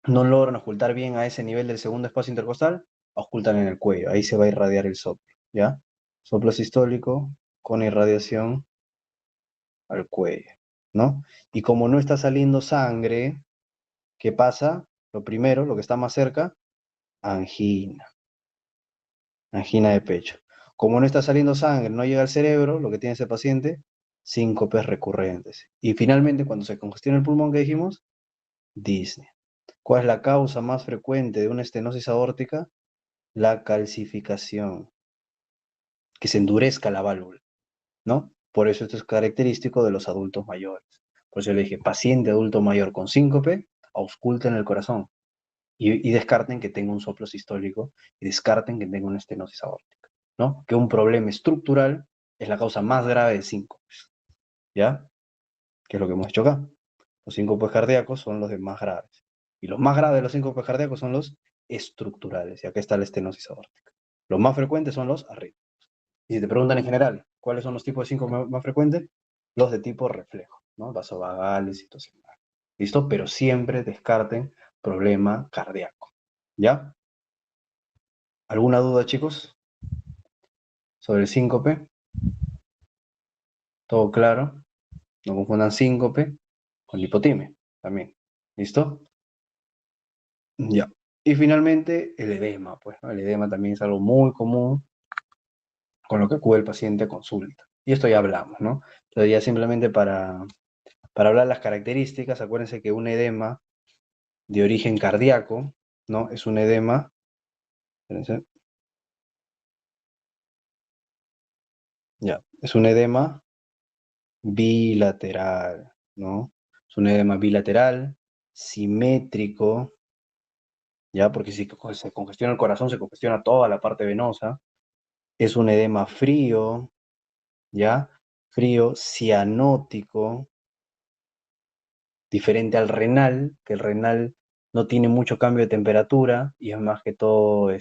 No logran ocultar bien a ese nivel del segundo espacio intercostal, ocultan en el cuello. Ahí se va a irradiar el soplo, ¿ya? Soplo sistólico con irradiación al cuello, ¿no? Y como no está saliendo sangre, ¿qué pasa? Lo primero, lo que está más cerca, angina. Angina de pecho. Como no está saliendo sangre, no llega al cerebro, lo que tiene ese paciente, síncopes recurrentes. Y finalmente, cuando se congestiona el pulmón, que dijimos, disnea. ¿Cuál es la causa más frecuente de una estenosis aórtica? La calcificación, que se endurezca la válvula, ¿no? Por eso esto es característico de los adultos mayores. Por eso le dije, paciente adulto mayor con síncope, ausculten el corazón y descarten que tenga un soplo sistólico y descarten que tenga una estenosis aórtica, ¿no? Que un problema estructural es la causa más grave de síncopes, ¿ya? Que es lo que hemos hecho acá. Los síncopes cardíacos son los de más graves. Y los más graves de los síncopes cardíacos son los estructurales. Y acá está la estenosis aórtica. Los más frecuentes son los arritmias. Y si te preguntan en general, ¿cuáles son los tipos de síncope más frecuentes? Los de tipo reflejo, ¿no? Vasovagales, citocinales. ¿Listo? Pero siempre descarten problema cardíaco. ¿Ya? ¿Alguna duda, chicos, sobre el síncope? ¿Todo claro? No confundan síncope con hipotimia también. ¿Listo? Ya. Y finalmente, el edema, pues, ¿no? El edema también es algo muy común con lo que acude el paciente a consulta. Y esto ya hablamos, ¿no? Entonces ya simplemente para hablar las características, acuérdense que un edema de origen cardíaco, ¿no? Es un edema, espérense, ya, es un edema bilateral, ¿no? Es un edema bilateral, simétrico, ¿ya? Porque si se congestiona el corazón, se congestiona toda la parte venosa. Es un edema frío, ¿ya? Frío, cianótico, diferente al renal, que el renal no tiene mucho cambio de temperatura y es más que todo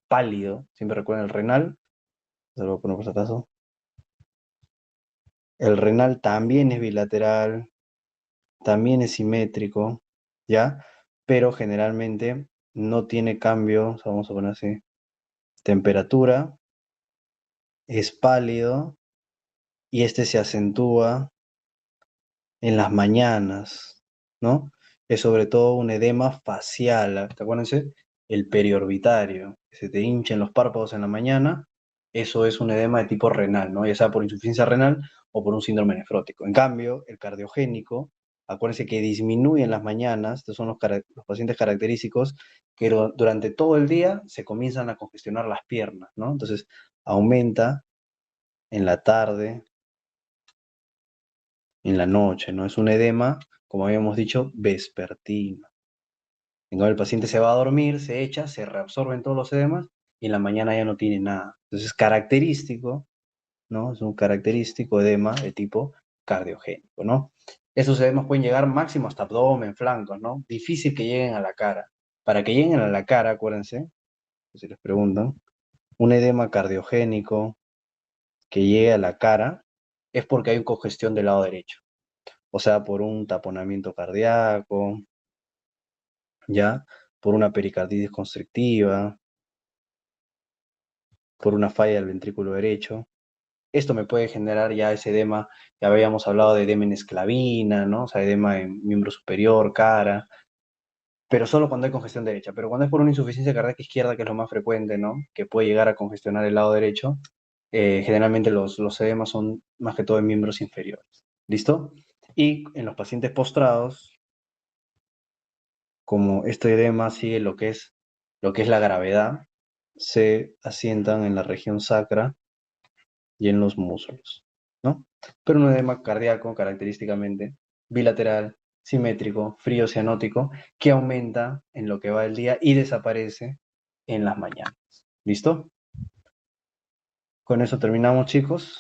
pálido. Siempre recuerden el renal, se lo voy a poner por si acaso. El renal también es bilateral, también es simétrico, ¿ya? Pero generalmente no tiene cambio, o sea, vamos a poner así, temperatura, es pálido y este se acentúa en las mañanas, ¿no? Es sobre todo un edema facial, ¿te acuérdense? El periorbitario, que se te hinchen los párpados en la mañana, eso es un edema de tipo renal, ¿no? Ya sea por insuficiencia renal o por un síndrome nefrótico. En cambio, el cardiogénico, acuérdense que disminuye en las mañanas, estos son los pacientes característicos que durante todo el día se comienzan a congestionar las piernas, ¿no? Entonces, aumenta en la tarde, en la noche, ¿no? Es un edema, como habíamos dicho, vespertino. En cambio, el paciente se va a dormir, se echa, se reabsorben todos los edemas y en la mañana ya no tiene nada. Entonces es característico, ¿no? Es un característico edema de tipo cardiogénico, ¿no? Esos edemas pueden llegar máximo hasta abdomen, flancos, ¿no? Difícil que lleguen a la cara. Para que lleguen a la cara, acuérdense, si les preguntan, un edema cardiogénico que llegue a la cara es porque hay congestión del lado derecho. O sea, por un taponamiento cardíaco, ¿ya? Por una pericarditis constrictiva, por una falla del ventrículo derecho. Esto me puede generar ya ese edema, ya habíamos hablado de edema en esclavina, ¿no? O sea, edema en miembro superior, cara, pero solo cuando hay congestión derecha. Pero cuando es por una insuficiencia cardíaca izquierda, que es lo más frecuente, ¿no? Que puede llegar a congestionar el lado derecho, generalmente los edemas son más que todo en miembros inferiores. ¿Listo? Y en los pacientes postrados, como este edema sigue lo que es la gravedad, se asientan en la región sacra y en los muslos, ¿no? Pero un edema cardíaco característicamente bilateral, simétrico, frío cianótico, que aumenta en lo que va del día y desaparece en las mañanas. ¿Listo? Con eso terminamos, chicos.